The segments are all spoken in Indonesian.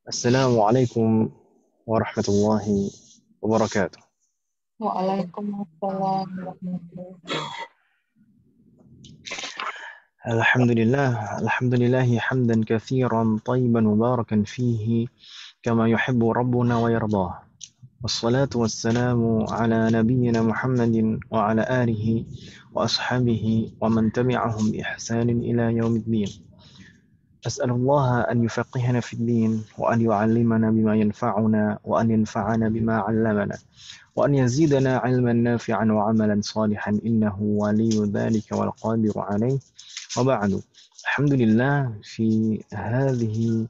السلام عليكم ورحمة الله وبركاته. Waalaikumsalam warahmatullahi wabarakatuh. الحمد لله حمدا كثيرا طيبا مباركا فيه كما يحب ربنا ويرضاه. والصلاة والسلام على نبينا محمد وعلى آله وأصحابه ومن تبعهم بإحسان إلى يوم الدين. أسأل الله أن يفقهنا في الدين وأن يعلمنا بما ينفعنا وأن ينفعنا بما علمنا وأن يزيدنا علما نافعا وعملا صالحا إنه ولي ذلك والقادر عليه. وبعد، الحمد لله في هذه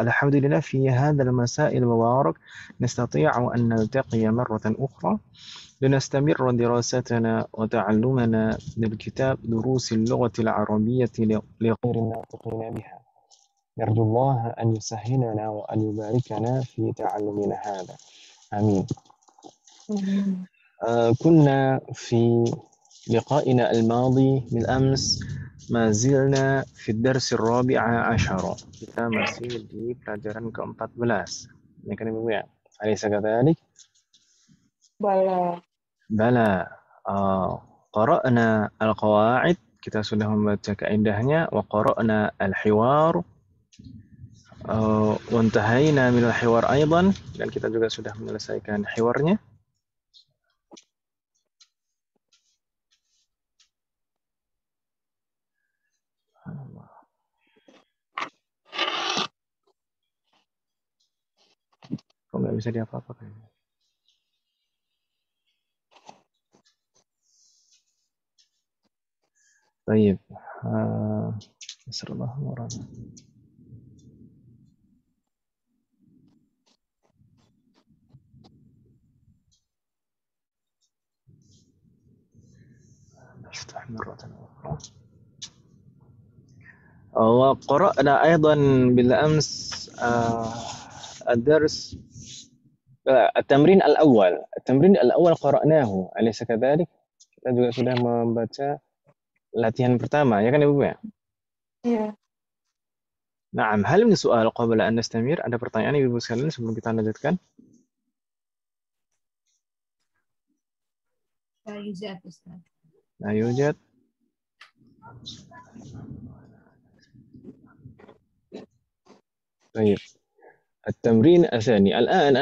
الحمد لله في هذا المساء المبارك نستطيع أن نلتقي مرة أخرى لنستمر دراستنا وتعلمنا للكتاب دروس اللغة العربية لغير الناطقين بها. نرجو الله أن يسهلنا وأن يباركنا في تعلمنا هذا، آمين. كنا في لقائنا الماضي بالأمس ما زلنا في الدرس الرابع عشر. Kita masih di pelajaran ke-14. Ya kan Ibu ya? Alaysa kadzalik? Bala. Bala. Qara'na al-qawaid, kita sudah membaca kaidahnya, wa qara'na al-hiwar, wa intahayna min al-hiwar aidan, dan kita juga sudah menyelesaikan hiwarnya. Kok nggak bisa diapa-apakan? Baik. Nasrullah murad. نفتح مرة أخرى. وقرأنا أيضا بالأمس الدرس التمرين الأول قرأناه أليس كذلك؟ Kita juga sudah membaca latihan pertama, ya kan Ibu ya? Iya. Naam, hal min soal qabla an nastamir, ada pertanyaan Ibu sekalian sebelum kita lanjutkan? La yujad, Ustaz. La yujad. طيب. التمرين الثاني الآن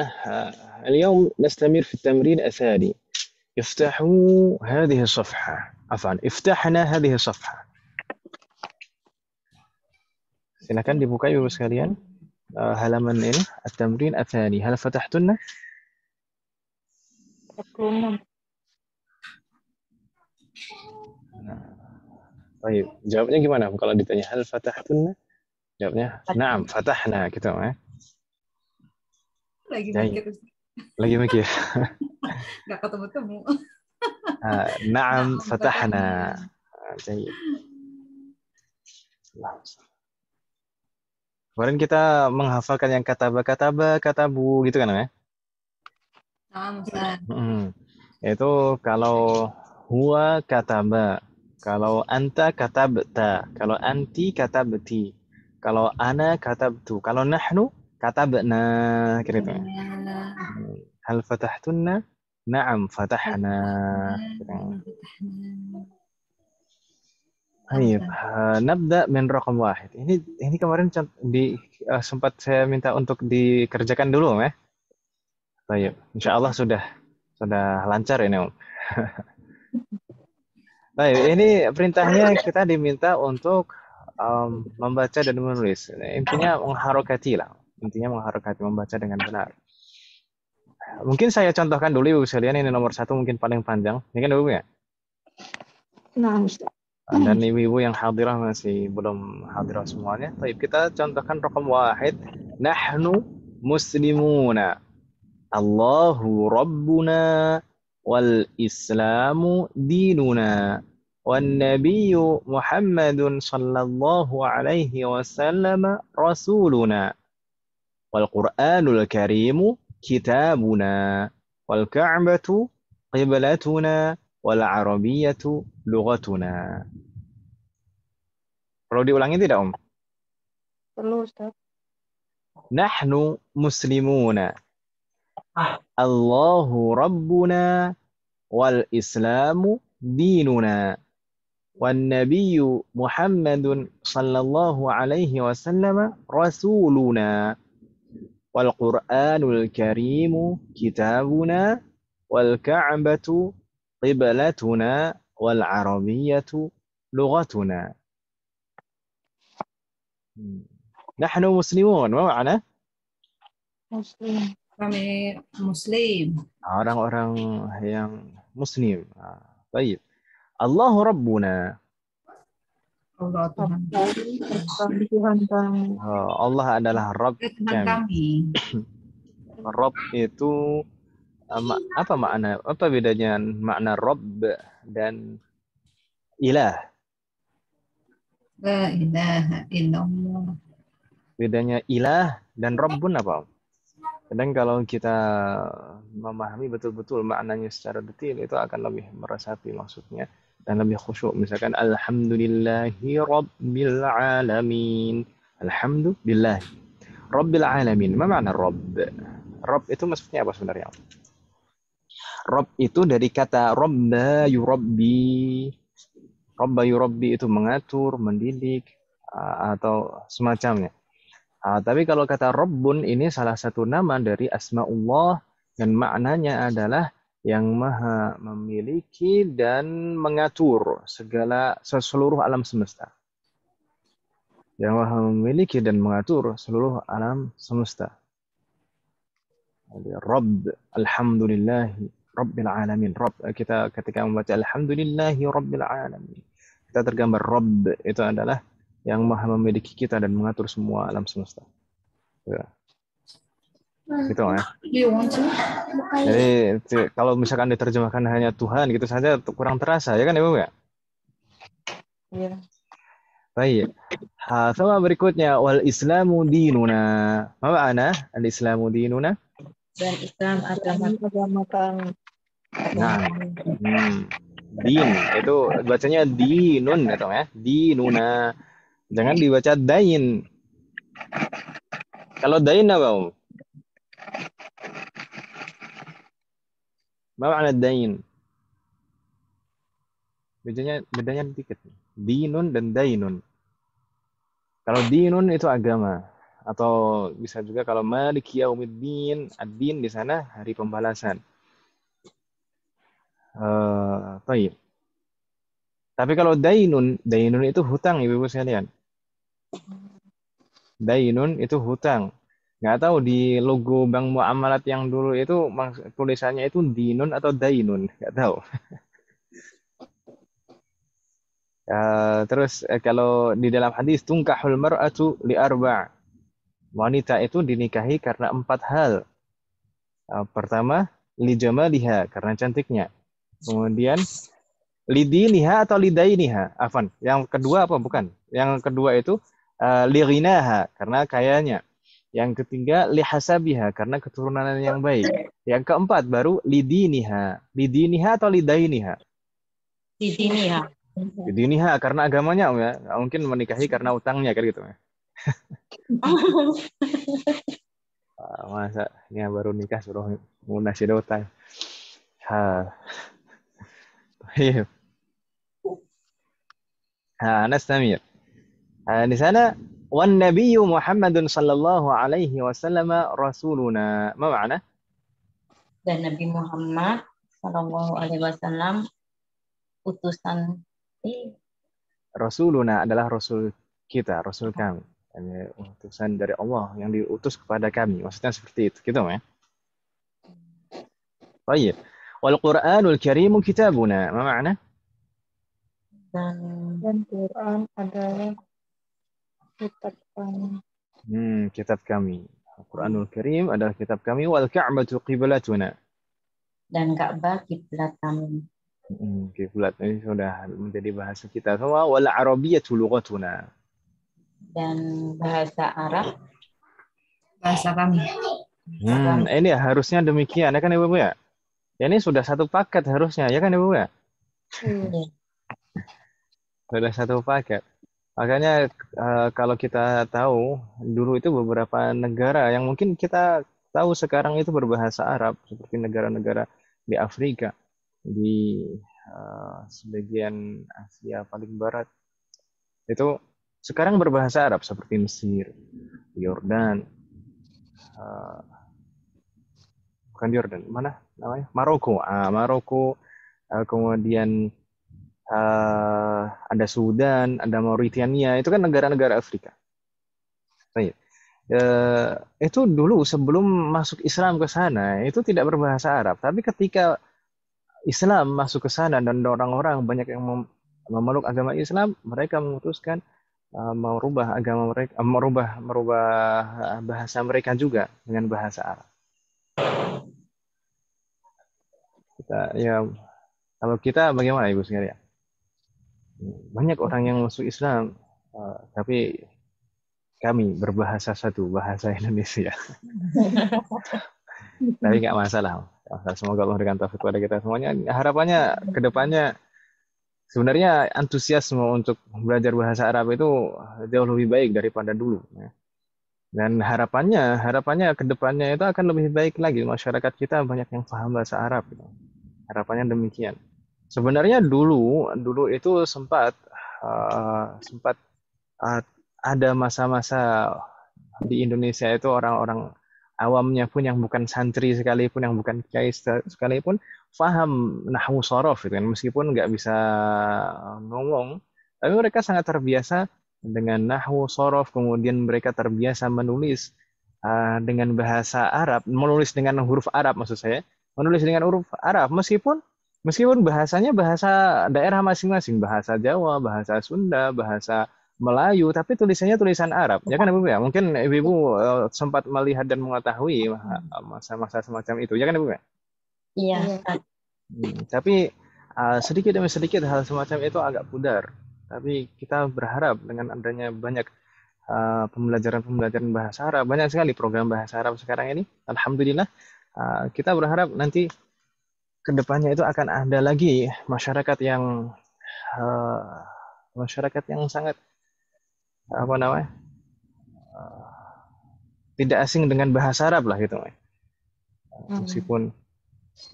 اليوم نستمر في التمرين الثاني. افتحوا هذه الصفحة، عفوا افتحنا هذه الصفحة. Silakan dibuka Ibu sekalian halaman ini, at-tamrin ats-tsani. Hal fatahtunna? 46. Baik, jawabnya gimana kalau ditanya hal fatahtunna? Jawabnya na'am, fatahna gitu ya. Lagi mikir, Ustaz. Lagi mikir. Nggak ketemu-temu. Na'am, fatahna. Baik. Kemarin kita menghafalkan yang katabu gitu kan ya? Nah, Ustaz. Itu kalau huwa kataba, kalau anta katabta, kalau anti katabti, kalau ana katabtu, kalau nahnu katabna, kira itu. Hal fatahtunna? Na'am, fatahna. Baik, nabda min raqam wahid. Ini kemarin sempat saya minta untuk dikerjakan dulu ya. Baik, insyaallah sudah lancar ini Om. Baik, ini perintahnya kita diminta untuk membaca dan menulis. Intinya mengharokati lah. Intinya mengharokati, membaca dengan benar. Mungkin saya contohkan dulu Ibu sekalian, ini nomor 1 mungkin paling panjang. Ini kan Ibu ya? Nah, Ustaz. Dan ibu-ibu yang hadirah masih belum hadirah semuanya. Baik, kita contohkan raqam wahid. Nahnu muslimuna. Allahu rabbuna wal islamu dinuna. Wan nabiyyu Muhammadun sallallahu alaihi wasallam rasuluna. Wal Qur'anul karimu kitabuna. Wal ka'batu qiblatuna. Wal arabiyyatu lughatuna. Perlu diulangi tidak, Om? Perlu, Ustaz. Nahnu muslimuna. Allahu rabbuna wal islamu dinuna. Wan nabiyyu Muhammadun sallallahu alaihi wasallam rasuluna. Wal Qur'anul Karimu kitabuna wal Ka'batu qiblatuna wal Arabiyyatu lughatuna. Nahnu muslimun. Apa makna? Muslim. Kami Muslim. Orang-orang yang muslim. Baik. Allahu Rabbuna. Allah Tuhan. Tuhan kami. Allah adalah Rabb Tuhan kami. kami. Rabb itu apa makna? Apa bedanya makna Rabb dan ilah? La ilaha illallah. Bedanya ilah dan Rabbun apa? Kadang kalau kita memahami betul-betul maknanya secara detail itu akan lebih meresapi maksudnya dan lebih khusyuk. Misalkan alhamdulillahi rabbil alamin. Alhamdulillah rabbil alamin. Apa makna Rabb? Rabb itu maksudnya apa sebenarnya? Rabb itu dari kata rabba yurabbi. Rabba yurabbi itu mengatur, mendidik atau semacamnya. Tapi kalau kata Rabbun ini salah satu nama dari Asma'ullah dan maknanya adalah yang maha memiliki dan mengatur seluruh alam semesta. Yang maha memiliki dan mengatur seluruh alam semesta. Jadi Rabb, alhamdulillahi rabbil alamin. Rabb, kita ketika membaca alhamdulillahi rabbil alamin, kita tergambar Rabb itu adalah yang maha memiliki kita dan mengatur semua alam semesta. Ya. Gitu ya. Jadi kalau misalkan diterjemahkan hanya Tuhan gitu saja kurang terasa ya kan Ibu ya? Iya. Baik. Sama berikutnya wal Islamu dinuna. Apa makna al Islamu dinuna? Dan Islam agama kami. Nah, din itu bacanya dinun gitu ya. Dinuna. Jangan dibaca dain. Kalau dain apa, Om? Apa makna dain? Bedanya dikit. Dinun dan dainun. Kalau dinun itu agama atau bisa juga kalau maliki yaumiddin, ad-din di sana hari pembalasan. Baik. Tapi kalau dainun itu hutang Ibu-ibu sekalian. Dainun itu hutang. Nggak tahu di logo Bank Muamalat yang dulu itu tulisannya itu dinun atau dainun, nggak tahu. Terus kalau di dalam hadis tungkahul mar'atu li arba'. Wanita itu dinikahi karena 4 hal. Pertama, li jamaliha karena cantiknya. Kemudian lidiniha atau lidainiha? Afan. Yang kedua apa bukan? Yang kedua itu lighinaha karena kayanya. Yang ketiga lihasabiha karena keturunan yang baik. Yang keempat baru lidiniha. Lidiniha atau lidainiha? Lidiniha. Lidiniha karena agamanya ya. Mungkin menikahi karena utangnya kan gitu ya. Masa ya baru nikah suruh lunasi utang. Baik. Nastamir. Di sana wan nabiyyu Muhammadun sallallahu alaihi wasallam rasuluna. Apa makna? Dan Nabi Muhammad sallallahu alaihi wasallam utusan Rasuluna adalah rasul kita, rasul kami. Ini utusan dari Allah yang diutus kepada kami. Maksudnya seperti itu, gitu ya. Baik. Wal Qur'anul Karimu kitabuna. Apa makna? Dan Quran adalah kitab kami. Kitab kami. Al-Quranul Karim adalah kitab kami. Wal Ka'batu qiblatuna. Dan Ka'bah kiblat kami. Kiblat ini sudah menjadi bahasa kita semua. Wal Arabiyyatu lughatuna. Dan bahasa Arab Bahasa kami. Ini harusnya demikian ya kan Ibu ya? Ini sudah satu paket harusnya ya kan Ibu ya? Sudah satu paket. Makanya kalau kita tahu dulu itu beberapa negara yang mungkin kita tahu sekarang itu berbahasa Arab seperti negara-negara di Afrika, di sebagian Asia paling barat itu sekarang berbahasa Arab seperti Mesir, Yordan, eh, bukan Yordan, mana namanya? Maroko. Maroko, kemudian ada Sudan, ada Mauritania, itu kan negara-negara Afrika. Baik. Itu dulu sebelum masuk Islam ke sana itu tidak berbahasa Arab, tapi ketika Islam masuk ke sana dan orang-orang banyak yang memeluk agama Islam, mereka memutuskan merubah agama mereka, merubah bahasa mereka juga dengan bahasa Arab. Kalau kita bagaimana Ibu sekalian? Banyak orang yang masuk Islam, tapi kami berbahasa satu, bahasa Indonesia. Tapi nggak masalah. Semoga Allah memberikan taufik kepada kita semuanya. Harapannya ke depannya sebenarnya antusiasme untuk belajar bahasa Arab itu jauh lebih baik daripada dulu. Dan harapannya ke depannya itu akan lebih baik lagi. Masyarakat kita banyak yang paham bahasa Arab. Harapannya demikian. Sebenarnya dulu itu sempat ada masa-masa di Indonesia itu orang-orang awamnya pun yang bukan santri sekalipun, yang bukan kiai sekalipun, paham nahwu sorof gitu kan, meskipun nggak bisa ngomong, tapi mereka sangat terbiasa dengan nahwu sorof, kemudian mereka terbiasa menulis dengan bahasa Arab, menulis dengan huruf Arab maksud saya, menulis dengan huruf Arab, meskipun bahasanya bahasa daerah masing-masing, bahasa Jawa, bahasa Sunda, bahasa Melayu, tapi tulisannya tulisan Arab. Ya kan Ibu ya? Mungkin Ibu sempat melihat dan mengetahui masa-masa semacam itu. Ya kan Ibu ya? Iya. Tapi sedikit demi sedikit hal semacam itu agak pudar. Tapi kita berharap dengan adanya banyak pembelajaran bahasa Arab, banyak sekali program bahasa Arab sekarang ini. Alhamdulillah, kita berharap nanti kedepannya itu akan ada lagi masyarakat yang sangat tidak asing dengan bahasa Arab lah gitu. Meskipun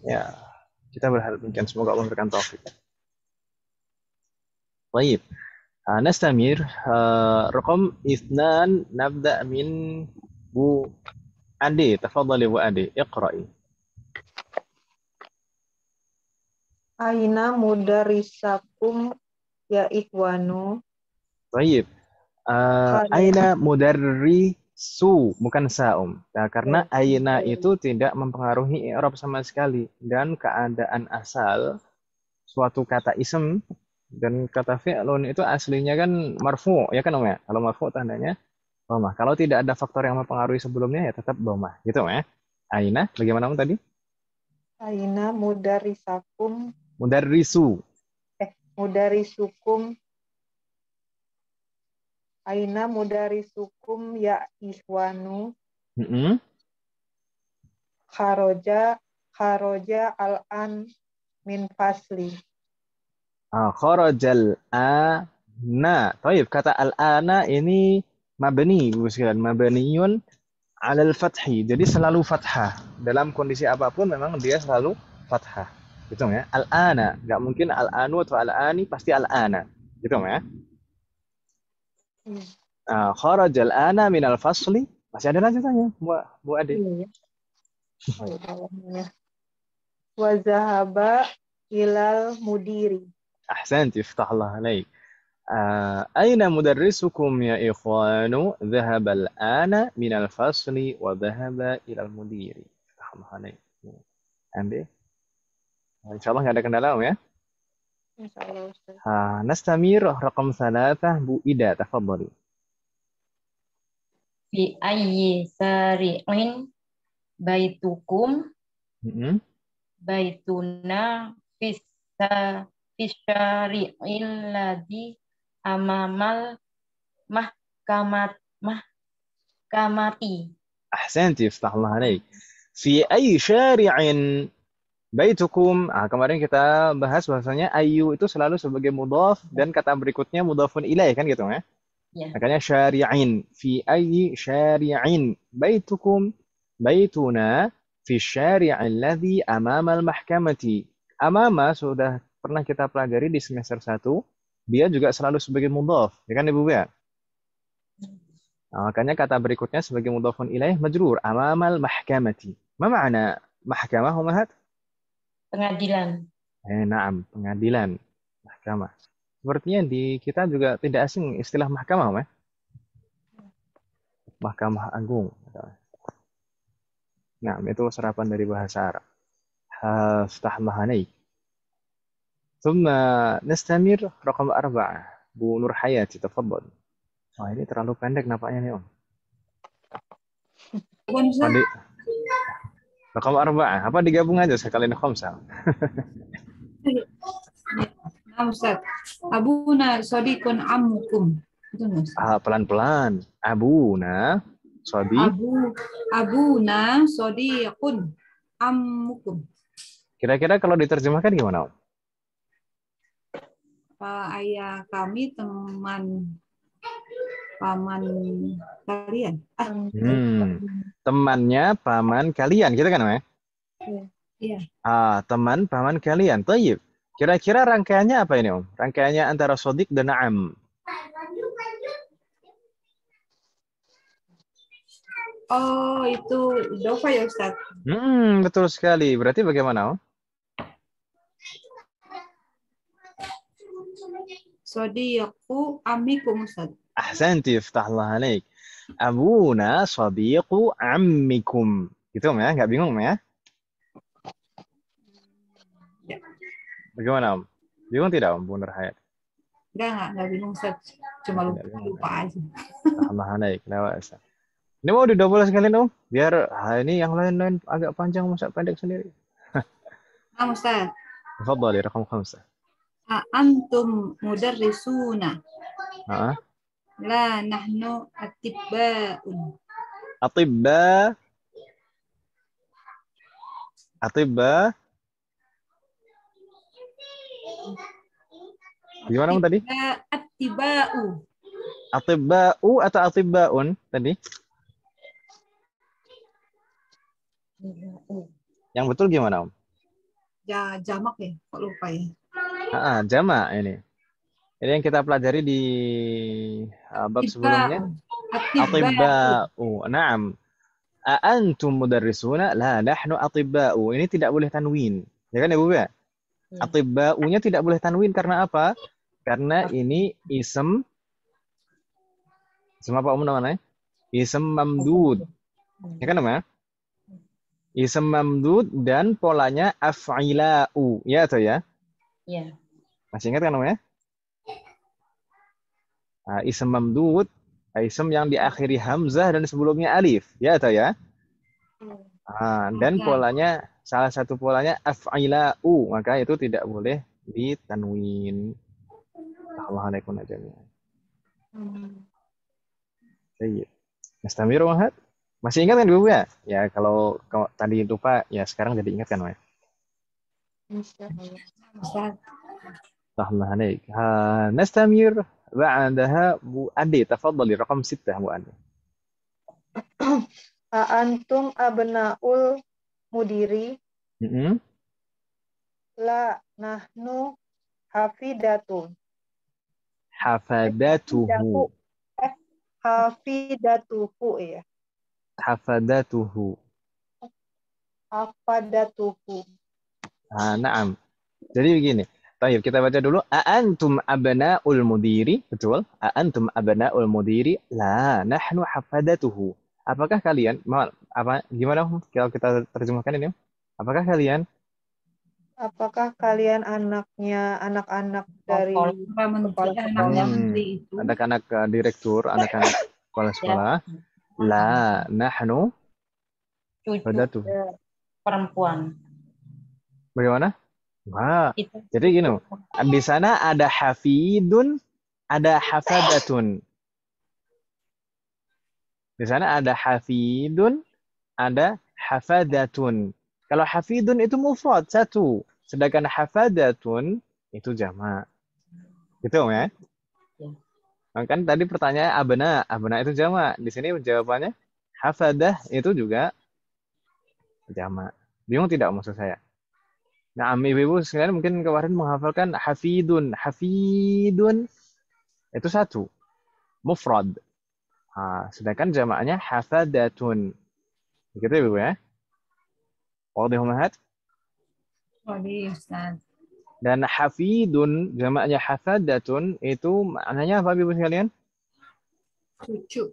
ya kita berharap demikian, semoga Allah memberikan taufik. Baik. نستمر رقم 2 نبدأ من Bu Ade. تفضلي Bu Ade, اقرأي. Aina mudarisakum ya ikhwanu. Baik. Aina mudarrisu, bukan saum. Nah, karena aina itu tidak mempengaruhi i'rab sama sekali, dan keadaan asal suatu kata ism dan kata fi'lun itu aslinya kan marfu, ya kan Om ya? Kalau marfu tandanya dhamma. Kalau tidak ada faktor yang mempengaruhi sebelumnya ya tetap dhamma, gitu ya. Aina, bagaimana Om tadi? Aina mudarisakum. Mudarrisu. Mudarisukum. Aina mudarisukum ya ikhwanu. Kharoja al-an min fasli. Kharajal ana. Taib, kata al-ana ini mabni, mabniyun 'alal fathi. Jadi selalu fathah. Dalam kondisi apapun memang dia selalu fathah. Gitu ya. Al-ana, enggak mungkin al-anu atau al-ani, pasti al-ana. Gitu ya. Kharajal ana minal fasli. Masih ada lanjutannya, Bu Ade. Wa zahaba ilal mudiri. أحسنت، يفتح الله عليك. أين مدرسكم يا إخوان؟ ذهب الآن من الفصل وذهب إلى المدير. يفتح الله عليك. Ande? إن شاء الله nggak ada kendala ya? Insyaallah Ustaz. نستمر رقم 3 Bu Ida, تفضلي. Fi ayyi sari'in baitukum baituna fisyari'il ladzi amamal mahkamati. أحسنت، يفتح الله عليك. في أي شارع Baitukum. Kemarin kita bahas bahasanya ayu itu selalu sebagai mudhaf dan kata berikutnya mudhafun ilaih kan gitu ya. Ya. Makanya syari'in fi ayyi syari'in baitukum baituna fi syari'il ladzi amama al-mahkamati. Amama sudah pernah kita pelajari di semester 1. Dia juga selalu sebagai mudhaf, ya kan Ibu ya? Makanya kata berikutnya sebagai mudhafun ilaih majrur amamal mahkamati. Ma ma'na mahkamah umahat? Pengadilan. Na'am, pengadilan, mahkamah. Sepertinya di kita juga tidak asing istilah mahkamah, Mahkamah Agung. Nah, itu serapan dari bahasa Arab. Haftah mahanai. ثم نستمر رقم 4. Bu Nur Hayati, tafadhol. Wah, ini terlalu pendek nampaknya nih, Om. Mandi. Raqam 4. Apa digabung aja sekalian khamsah? Nah, Ustaz. Abuna sodikun amukum. Itu Ustaz. Pelan-pelan. Abuna sodi. Abuna sodikun amukum. Kira-kira kalau diterjemahkan gimana, Om? Ayah kami paman kalian. Temannya paman kalian, gitu kan, Om? Iya. Teman paman kalian. Tayyib. Kira-kira rangkaiannya apa ini, Om? Rangkaiannya antara sodik dan na'am. Oh, itu dofa ya, Ustaz? Betul sekali. Berarti bagaimana, Om? Sodiqu amikum, Ustaz. Ahsanti, iftahullah alaik. Abuna sadiqu ammikum. Gitu, Om ya? Nggak bingung, Om ya? Bagaimana, Om? Bingung tidak, Om, Bu Nur Hayat? Enggak bingung, Ustaz. Cuma lupa aja. Iftahullah alaik. Lewat, ini mau didouble sekalian, Om? Biar ini yang lain-lain agak panjang, masa pendek sendiri. Nah, Ustaz. Tafadhali, raqam 5. Antum mudarrisuna. La nahnu atibba'un. Atibba. Gimana, Om, tadi? Atibba'u. Atibba'u atau atibba'un tadi? Yang betul gimana, Om? Jamak ya, kok lupa ya. Jamak ini. Ini yang kita pelajari di bab sebelumnya. Atibba'u. Naam. Antum mudarrisuna? La, nahnu atibba'u. Ini tidak boleh tanwin. Ya kan, Ibu ya? Atibba'unya tidak boleh tanwin karena apa? Karena ini ism apa, Om, namanya? Ism mamdud. Ya kan, Om ya? Ism mamdud dan polanya af'ila'u. Ya atau ya? Iya. Masih ingat kan, Om ya? Ism mamdud, ism yang diakhiri hamzah dan sebelumnya alif. Ya atau ya? Dan polanya, salah satu polanya af'ila'u. Maka itu tidak boleh ditanwin. Assalamualaikum ajami'an. Baik. Nastamiru, Mahat? Masih ingat kan, Ibu ya? Ya, kalau tadi lupa, ya sekarang jadi ingat kan, Mas? Ustaz. Alhamdulillah. Nastamir ba'daha Bu Ade. Tafadhali, raqam 6, Bu Ade. Antum abnaul mudiri. La nahnu hafidatun. Hafadatuhu. Hafidatuhu ya. Hafadatuhu. Naam. Jadi begini. Baik, kita baca dulu. Antum abna'ul mudiri. Betul. Antum abna'ul mudiri. La, nahnu hafadatuhu. Apakah kalian, gimana kalau kita terjemahkan ini? Apakah kalian anak-anak dari anak-anak direktur, anak-anak kepala sekolah? La, nahnu cucu perempuan. Bagaimana? Jadi gini, di sana ada hafidun, ada hafadatun. Di sana ada hafidun, ada hafadatun. Kalau hafidun itu mufrad, satu. Sedangkan hafadatun itu jamak. Gitu ya? Kan tadi pertanyaan abna. Abna itu jamak. Di sini jawabannya hafadah itu juga jamak. Bingung tidak maksud saya? Nah, ibu-ibu sekalian mungkin kemarin menghafalkan hafidun. Hafidun itu satu. Mufrad. Sedangkan jamaknya hafadatun. Begitu ibu ya? Wadih umahat? Wadih, Ustaz. Dan hafidun, jamaknya hafadatun, itu maknanya apa ibu sekalian? Cucu.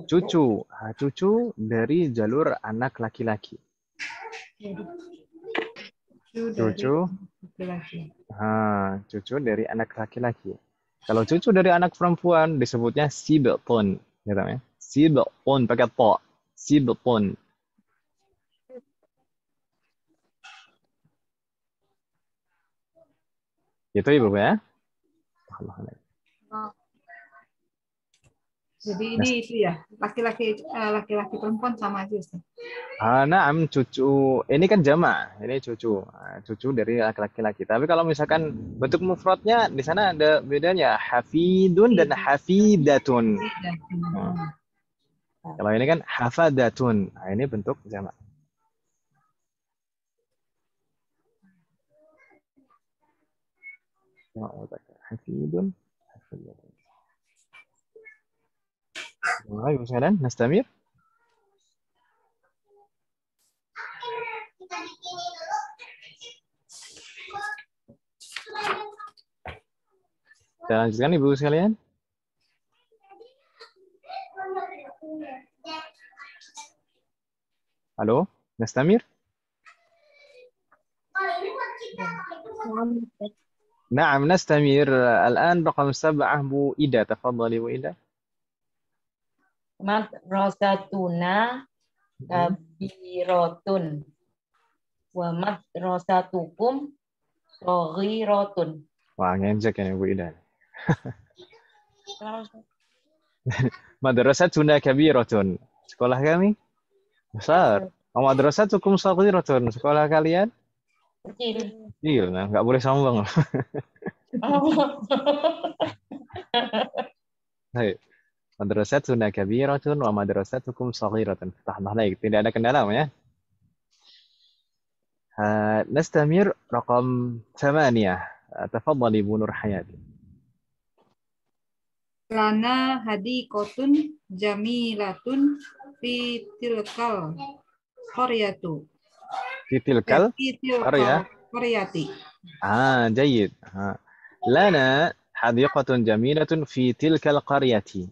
Cucu. Cucu dari jalur anak laki-laki. Cucu. Laki-laki. Cucu dari anak laki-laki. Kalau cucu dari anak perempuan disebutnya sibtun, gitu ya. Sibtun pakai to. Sibtun. Itu ibu ya. Jadi ini itu ya, laki-laki perempuan sama aja, Ustaz. Naam, cucu. Ini kan jamak. Ini cucu. Cucu dari laki-laki. Tapi kalau misalkan bentuk mufradnya di sana ada bedanya, hafidun dan hafidatun. Kalau ini kan hafadatun. Ini bentuk jamak. Hafidun, hafidatun. Baik, sekalian, nastamir. Kita lanjutkan ibu sekalian. Halo, nastamir. نعم نستمر الآن رقم 7 بو إيدا تفضلي بو إيدا Madrasatuna kabiratun wa madrasatukum saghiratun. Wah, ngenjek ya Bu Ida. Madrasatuna kabiratun. Sekolah kami besar. Madrasatukum saghiratun. Sekolah kalian Kecil. kecil. Nah, nggak boleh sombong. Baik. Madrasatuna kabiratun wa madrasatukum saghiratun. Tahdah lagi, tidak ada kendala ya. نستمر رقم 8. تفضلي Bu Nur Hayati. Lana hadiqatun jamilatun fi tilkal qaryatu. Fi tilkal qaryati. جيد. Lana hadiqatun jamilatun fi tilkal qaryati.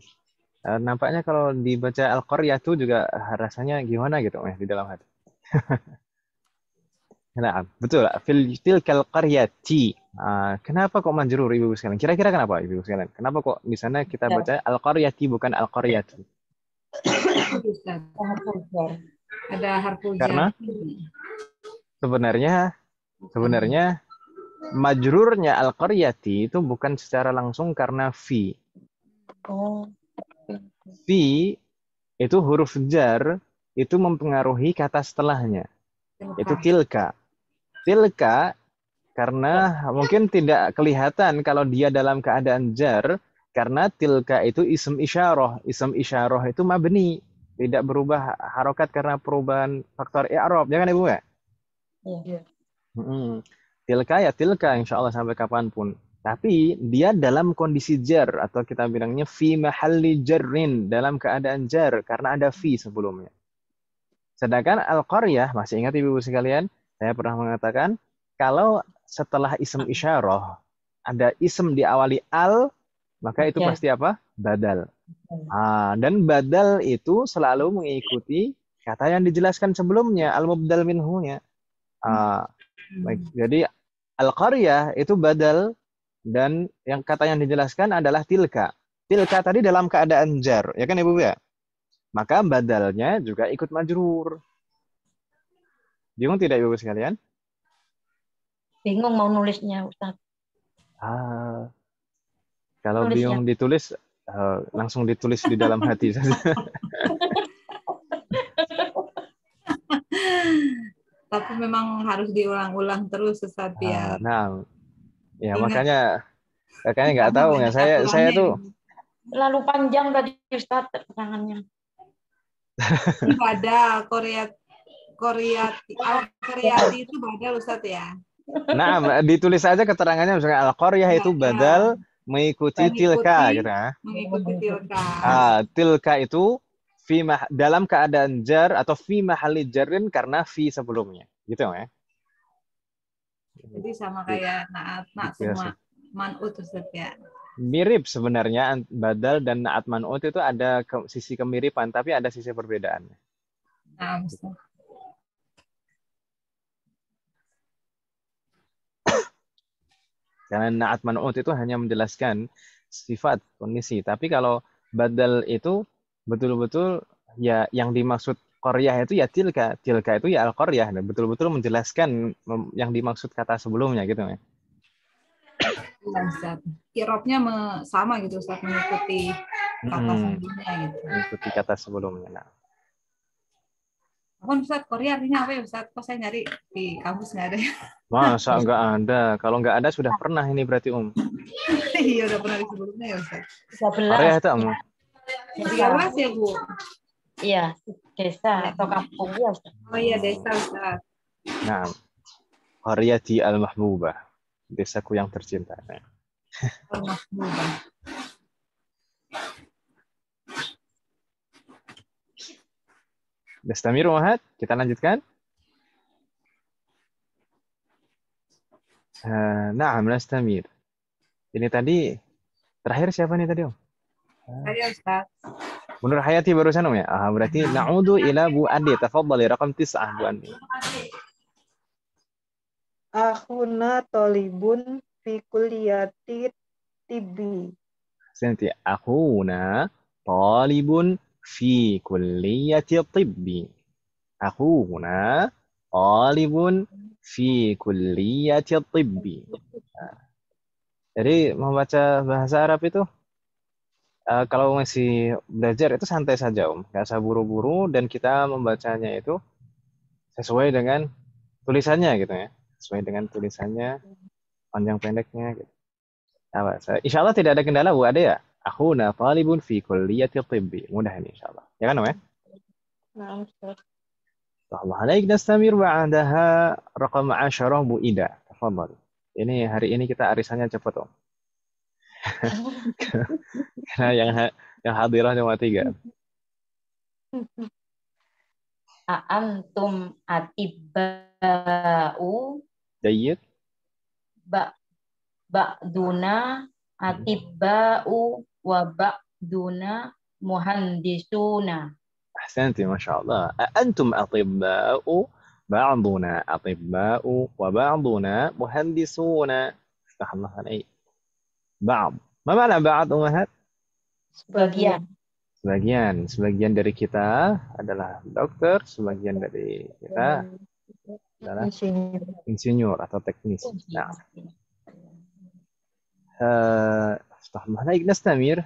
Nampaknya kalau dibaca al-qaryatu juga rasanya gimana gitu ya di dalam hati. Nah, betul. Fil tilkal qaryati. Kenapa kok majrur ibu sekalian? Kira-kira kenapa ibu sekalian? Kenapa kok di sana kita baca al-qaryati bukan al-qaryatu? Ada harfu jar. Karena sebenarnya majrurnya al-qaryati itu bukan secara langsung karena fi. Fi itu huruf jar itu mempengaruhi kata setelahnya. Itu tilka. Tilka karena mungkin tidak kelihatan kalau dia dalam keadaan jar karena tilka itu ism isyarah. Ism isyarah itu mabni, tidak berubah harokat karena perubahan faktor i'rab, ya kan Ibu ya? Iya. Tilka ya tilka insyaallah sampai kapanpun. Tapi dia dalam kondisi jar atau kita bilangnya fi mahalli jarrin, dalam keadaan jar karena ada fi sebelumnya. Sedangkan al-qaryah, masih ingat Ibu sekalian, saya pernah mengatakan kalau setelah ism isyarah ada ism diawali al, maka itu pasti apa? Badal. Dan badal itu selalu mengikuti kata yang dijelaskan sebelumnya, al-mubdal minhunya. Baik, jadi al-qaryah itu badal dan yang kata yang dijelaskan adalah tilka. Tilka tadi dalam keadaan jar, ya kan Ibu ya? Maka badalnya juga ikut majrur. Bingung tidak Ibu sekalian? Bingung mau nulisnya Ustaz. Kalau Tulis bingung ditulis, langsung ditulis di dalam hati saja. Tapi memang harus diulang-ulang terus Ustaz biar Nah, ya ingat makanya nggak karena tahu ya banyak saya aturannya tuh ini. Terlalu panjang tadi Ustaz keterangannya. Ini badal Koryati itu badal Ustaz ya. nah ditulis aja keterangannya misalnya al-qaryah itu badal mengikuti tilka gitu ya. Mengikuti tilka. Tilka itu dalam keadaan jar atau fi mahalli jarrin karena fi sebelumnya gitu ya. Jadi sama kayak naat semua man'ut Ustaz ya. Mirip sebenarnya badal dan naat man'ut itu ada sisi kemiripan tapi ada sisi perbedaan. Nah, Ustaz. Karena naat man'ut itu hanya menjelaskan sifat kondisi, tapi kalau badal itu betul-betul ya yang dimaksud qaryah itu ya tilka itu ya al-qaryah, dan betul-betul menjelaskan yang dimaksud kata sebelumnya gitu ya. Ya, Ustaz. Kirobnya sama gitu Ustaz, mengikuti kata sebelumnya gitu. Mengikuti kata sebelumnya. Nah. Ustaz, Korea artinya apa ya Ustaz? Kok saya nyari di kampus nggak ada ya? Masa nggak ada? Kalau nggak ada sudah pernah ini berarti Iya udah pernah di sebelumnya ya Ustaz. 13. Korea itu 13 ya Bu? Iya, desa atau kampung ya Ustaz. Oh iya desa Ustaz. Nah, Qaryati al-Mahbubah, desaku yang tercinta. Al-Mahbubah. Nastamir Wahad, kita lanjutkan. Na'am, nastamir. Ini tadi terakhir siapa nih tadi Saya Ustaz. Menurut Hayati barusan ya. Berarti na'udu ila Bu Andi. Tafadhali raqam 9 Bu Andi. Akhuna tolibun fi kulliyati tibbi. Nanti akhuna talibun fi kulliyati tibbi. Akhuna talibun fi kulliyati tibbi. Jadi membaca bahasa Arab itu kalau masih belajar itu santai saja nggak usah buru-buru, dan kita membacanya itu sesuai dengan tulisannya gitu ya, sesuai dengan tulisannya panjang pendeknya gitu. Insya Allah tidak ada kendala Bu, ada ya? Akhuna talibun fi kulliyati tibbi. Mudah ini insya Allah. Ya kan ya? Nah, Ustaz. Allah alaik nastamir ba'daha raqam 10 Bu Ida. Tafadhal. Ini hari ini kita arisannya cepat Karena yang hadirah cuma 3. Antum atibba'u Jayyid. Ba'duna atibba'u wa ba'duna muhandisuna. Ahsanti, Masya Allah. Antum atibba'u بعضنا أطباء وبعضنا مهندسون. افتح الله عليك. بعض. ما معنى بعض أمهات؟ Sebagian dari kita adalah dokter, sebagian dari kita adalah insinyur atau teknisi. Nah, افتح الله عليك. نستمر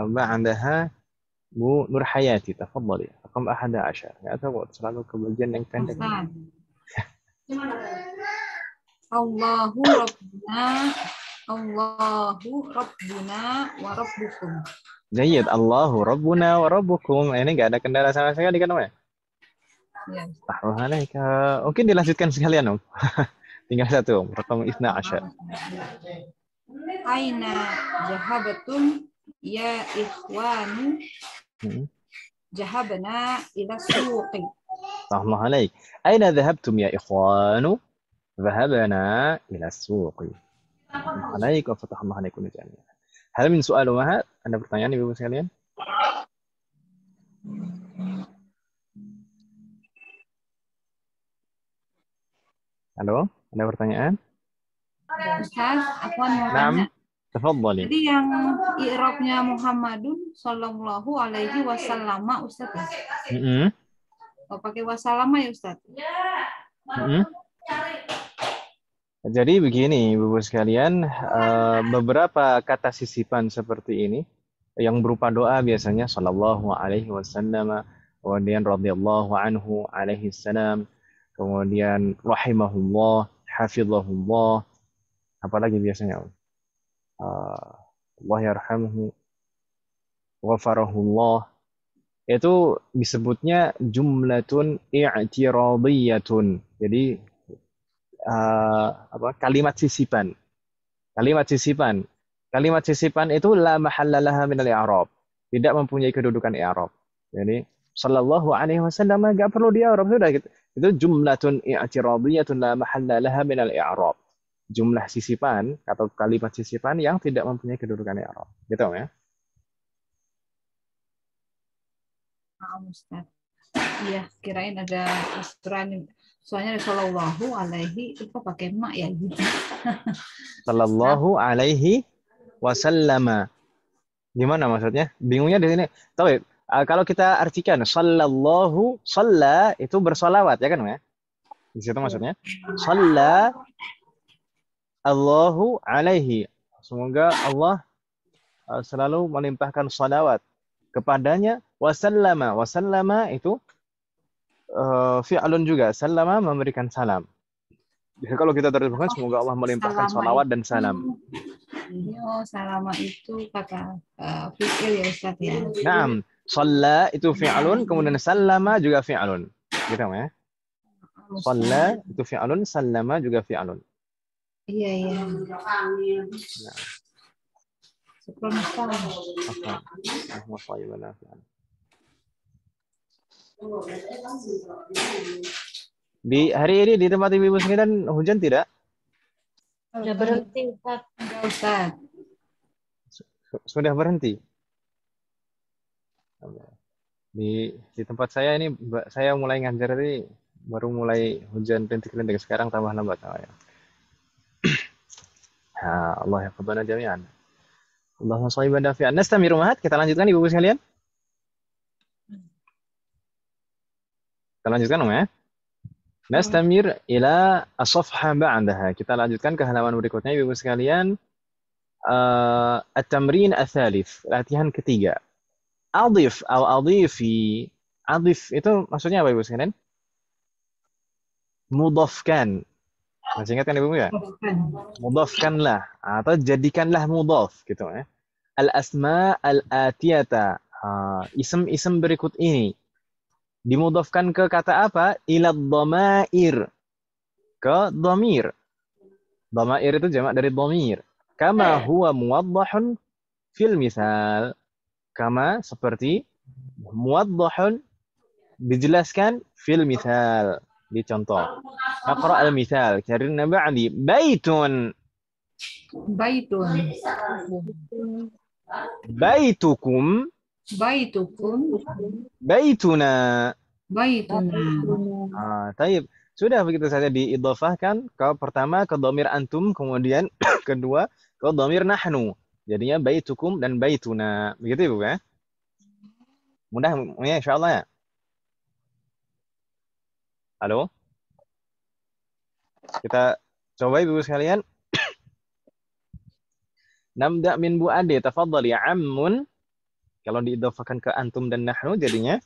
بعدها Bu Nur Hayati, tafadhali. Raqam 11. Ya, tahu selalu ke bagian yang pendek. Allahu Rabbuna wa Rabbukum. Jayyid. Allahu Rabbuna wa Rabbukum. Ini nggak ada kendala sama sekali kan, Om? Ya. Mungkin dilanjutkan sekalian, Om. Tinggal satu, Om. Raqam 12. Aina jahabatun ya ikhwanu. Jahabna ila suqi. الله عليك. أين ذهبتم يا إخوان؟ ذهبنا إلى السوق. عليك وفتح الله عليكم جميعا. هل من سؤال وهذا؟ Ada pertanyaan Ibu sekalian? Halo, ada pertanyaan? Ustaz, aku mau tanya. Tafadhali. Jadi yang i'rabnya Muhammadun sallallahu alaihi wasallam Ustaz ya? Oh, pakai wasallam ya Ustaz? Jadi begini Ibu sekalian, beberapa kata sisipan seperti ini yang berupa doa biasanya sallallahu alaihi wasallam, kemudian radhiyallahu anhu alaihi salam, kemudian rahimahullah, hafizahullah, apalagi biasanya Allah yarhamuhu, ghafarahullah. Itu disebutnya jumlatun i'tiradiyatun. Jadi kalimat sisipan. Kalimat sisipan. Kalimat sisipan itu la mahalla laha minal i'rab. Tidak mempunyai kedudukan i'rab. Jadi sallallahu alaihi wasallam enggak perlu di i'rab sudah gitu. Itu jumlatun i'tiradiyatun la mahalla laha minal i'rab. Jumlah sisipan atau kalimat sisipan yang tidak mempunyai kedudukan i'rab. Gitu ya. Ustaz. Iya, kirain ada asuran. Soalnya sallallahu alaihi itu pakai mak ya gitu. Sallallahu alaihi wasallam. Gimana maksudnya? Bingungnya di sini. Tahu kalau kita artikan sallallahu, shalla itu bersolawat ya kan ya? Di situ maksudnya. Shalla Allahu alaihi. Semoga Allah selalu melimpahkan salawat kepadanya. Wasallama. Wasallama itu fi'lun juga. Sallama memberikan salam. Jadi kalau kita terjemahkan semoga Allah melimpahkan salawat dan salam. Oh, salama itu kata fi'il ya Ustaz ya. Naam, shalla itu fi'lun, kemudian sallama juga fi'lun. Gitu ya. Shalla itu fi'lun, sallama juga fi'lun. Iya, iya. Nah. Di hari ini di tempat Ibu sekalian hujan tidak? Sudah berhenti, Ustaz. Enggak, Ustaz. Sudah berhenti. Di tempat saya ini, saya mulai ngajar ini baru mulai hujan rintik-rintik, sekarang tambah lambat. Allah yaqbal jami'an. Allahumma shalli wa nafi'an. Nastamiru ma'at, kita lanjutkan Ibu sekalian. Kita lanjutkan ya. Nastamir ila as-safha ba'daha. Kita lanjutkan ke halaman berikutnya Ibu sekalian. At-tamrin ats-tsalits, latihan ketiga. Adif atau adifi. Adif itu maksudnya apa Ibu sekalian? Mudhafkan. Masih ingat kan Ibu ya? Mudhafkanlah atau jadikanlah mudhaf gitu ya. Al-asma al-atiyata. Isim-isim berikut ini dimudhafkan ke kata apa? Ila dhamair. Ke dhamir. Dhamair itu jamak dari dhamir. Kama huwa muwaddahun fil misal. Kama seperti muwaddahun dijelaskan fil misal. Di contoh. Aqra al-misal. Karena ba'di baitun. Baitun. Baitukum. Baitukum. Baituna. Baituna. Taib. Sudah begitu saja diidhafahkan ke pertama ke dhamir antum, kemudian kedua ke dhamir nahnu. Jadinya baitukum dan baituna. Begitu Ibu ya? Mudah ya insyaallah ya. Halo? Kita coba Ibu sekalian. Nabda min Bu Ade, tafadhali ammun. Kalau diidhafahkan ke antum dan nahnu jadinya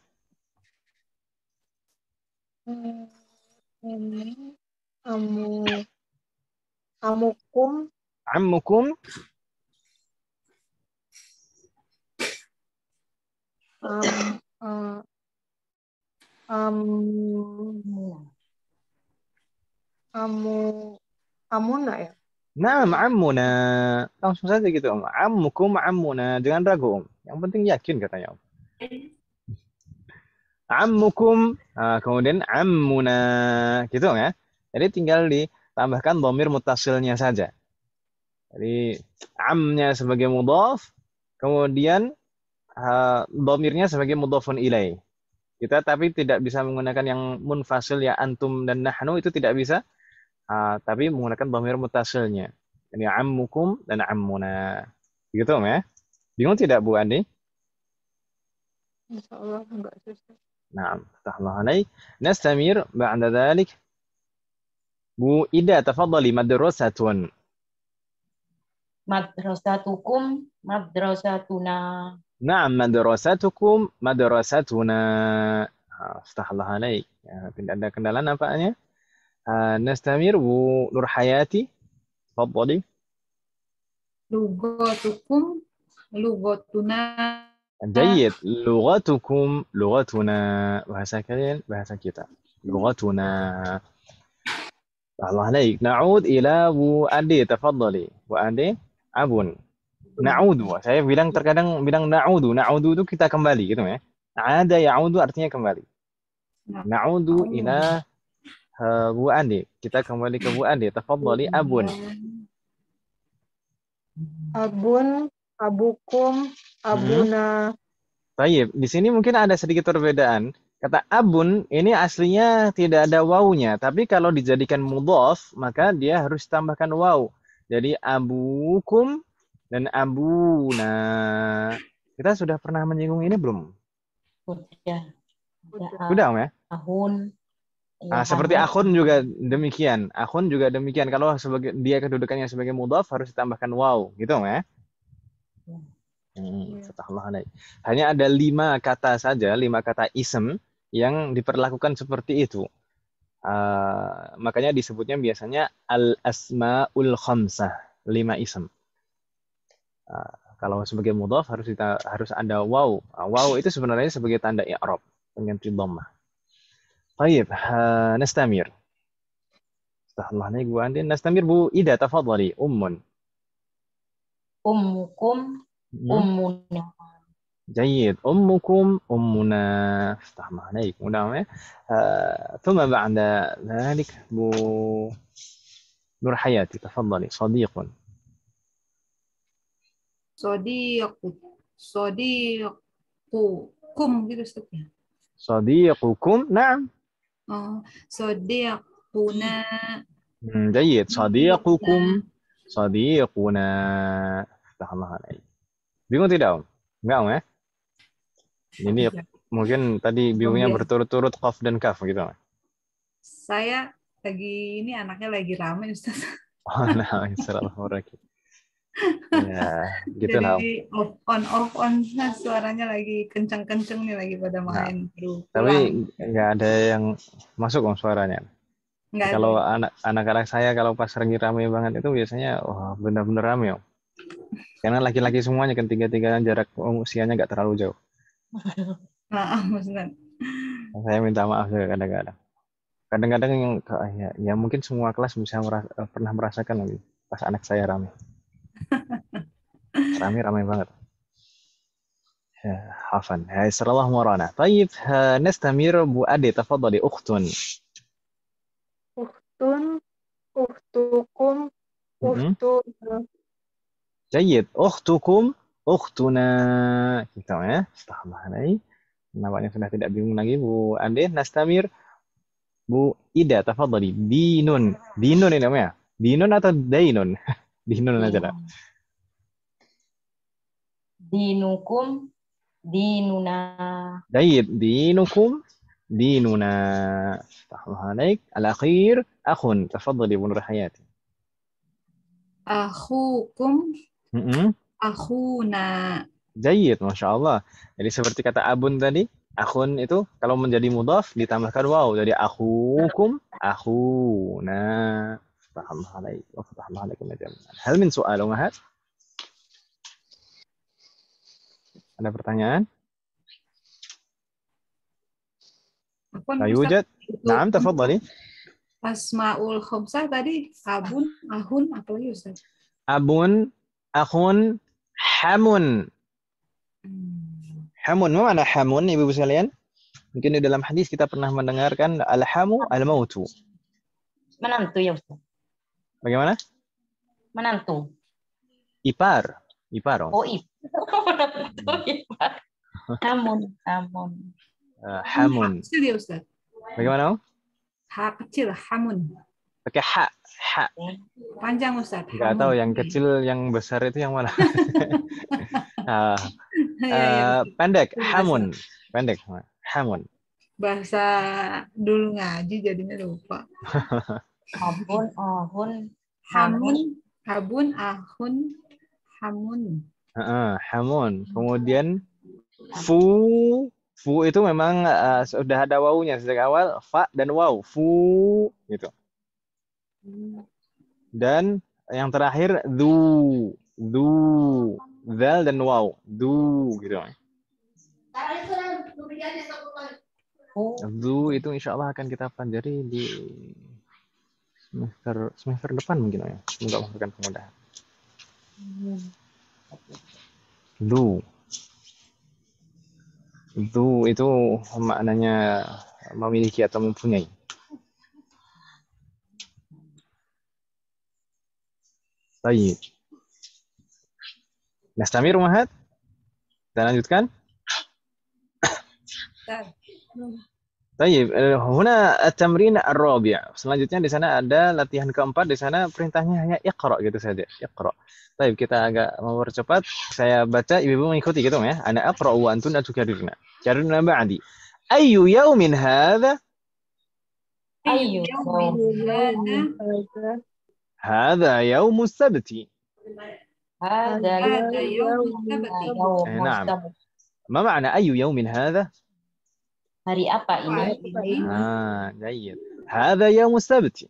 amukum. ammukum. Amuna ya. Nah, ammuna. Langsung saja gitu Om. Ammukum ammuna. Jangan ragu Om. Yang penting yakin katanya Om. Ammukum. Kemudian ammuna. Gitu ya. Jadi tinggal ditambahkan dhamir muttasilnya saja. Jadi amnya sebagai mudhaf. Kemudian dhamirnya sebagai mudhafun ilaih. Kita tapi tidak bisa menggunakan yang munfasil ya antum dan nahnu, itu tidak bisa. Tapi menggunakan dhamir muttasilnya. Ini ammukum dan ammuna. Gitu ya. Bingung tidak Bu Andi? Insyaallah enggak susah. Naam, tahallah alaik. Nastamir ba'da dzalik. Bu Ida, tafadhali madrasatun. Madrasatukum, madrasatuna. Naam, madrasatukum, madrasatuna. Tahallah alaik. Ya, tidak ada kendala nampaknya. نستمر Bu Nur Hayati. تفضلي. Lugatukum, lugatuna. جيد. لغتكم لغتنا. Bahasa kalian bahasa kita. لغتنا. الله عليك. نعود إلى Bu Ade. تفضلي. Bu Ade. Abun. Na'udu. Saya terkadang bilang na'udu. Na'udu itu kita kembali gitu ya. Ada ya'udu artinya kembali. Na'udu ila Bu Ade. Kita kembali ke Bu Ade. Tafadhali abun. Abun, abukum, abuna. Baik, di sini mungkin ada sedikit perbedaan. Kata abun ini aslinya tidak ada wawunya, tapi kalau dijadikan mudhaf maka dia harus tambahkan waw. Jadi abukum dan abuna. Kita sudah pernah menyinggung ini belum? Sudah. Sudah, ya? Tahun. Seperti akhun juga demikian. Akhun juga demikian. Kalau sebagai dia kedudukannya sebagai mudhaf harus ditambahkan waw, gitu ya? Hanya ada 5 kata saja, 5 kata ism yang diperlakukan seperti itu. Makanya disebutnya biasanya al-asmaul khamsah, 5 ism. Kalau sebagai mudhaf harus ada waw. Waw itu sebenarnya sebagai tanda i'rab, pengganti dhammah. طيب نستمر. استغفر الله عليك Bu Andin. نستمر Bu Ida. تفضلي. Ummukum, ummuna. جيد. أمكم أمنا. استغفر الله عليك. ثم بعد ذلك Bu Nur Hayati. تفضلي. صديق. Sodiqukum gitu Ustaznya. صديقكم. نعم. Sodiquna. جيد. صديقكم. صديقنا. استغفر الله عليك. Bingung tidak, Om? Enggak, Om ya? Ini mungkin tadi bingungnya berturut-turut qaf dan kaf gitu. Saya ini anaknya lagi ramai Ustaz. Oh, nah, Bismillahirrahmanirrahim. Ya, gitu lah. Jadi off on nah, suaranya lagi kenceng-kenceng nih lagi pada main. Tapi nggak ada yang masuk Om suaranya. Kalau anak-anak saya kalau pas lagi ramai banget itu biasanya benar-benar ramai Om. Karena laki-laki semuanya kan tiga-tiga jarak usianya nggak terlalu jauh. Maaf Ustaz. Saya minta maaf juga kadang-kadang. Kadang-kadang yang ya mungkin semua kelas bisa pernah merasakan lagi pas anak saya ramai. ramai banget. عفوا يسر الله ورانا. طيب نستمر Bu Ade. تفضلي. أختun. أختكم, أختنا. جيد. أختكم, أختنا. Gitu ya. Astagfirullahaladzim. Nampaknya sudah tidak bingung lagi Bu Ade. Nastamir. Bu Ida. تفضلي. Dinun. Dinun ini namanya. Dinun atau dainun? Dinun aja lah. Dinukum, dinuna. جيد. دينكم ديننا. عليك. الأخير أخ. تفضلي Bu Nur Hayati. Akhukum, akhuna. جيد. Masya Allah. Jadi seperti kata abun tadi, akhun itu kalau menjadi mudhaf ditambahkan waw. Jadi akhukum, akhuna. Hal min soal umahat? Ada pertanyaan? لا يوجد. نعم تفضلي. Asmaul khamsah tadi abun, ahun, apa lagi Ustaz? Abun, akhun, hamun. Hamun, mana hamun Ibu sekalian? Mungkin di dalam hadis kita pernah mendengarkan al-hamu al-mautu. Menantu ya Ustaz. Bagaimana? Menantu. Ipar. Oh, menantu ipar. Hamun. Hamun. Kecil ya Ustaz. Bagaimana? Ha kecil, hamun. Pakai ha. Panjang Ustaz. Enggak tahu yang kecil, yang besar itu yang mana. Pendek, hamun. Pendek, hamun. Bahasa dulu ngaji jadinya lupa. Abun, ahun, hamun, abun, ahun, hamun. Hamun. Kemudian fu itu memang sudah ada wawunya sejak awal, fa dan waw. Fu gitu. Dan yang terakhir zal dan waw, gitu. Itu insya Allah akan kita pelajari di semester depan mungkin ya. Semoga memberikan kemudahan. Itu maknanya memiliki atau mempunyai. Baik. Nastamir Muhammad? Kita lanjutkan? Baik, huna at-tamrin ar-rabi'. Selanjutnya di sana ada latihan keempat, di sana perintahnya hanya iqra gitu saja, iqra. Baik, kita agak mempercepat. Saya baca, ibu-ibu mengikuti gitu ya. Ana aqra'u wa antunna tukarrirna. Karrirna ba'di. Ayyu yaumin hadha? Ayyu Hadha yaumus sabti. Hadha Naam. Ma ma'na ayyu yaumin hadha? hari apa ini? Jayyid. Hadha yaumus sabti.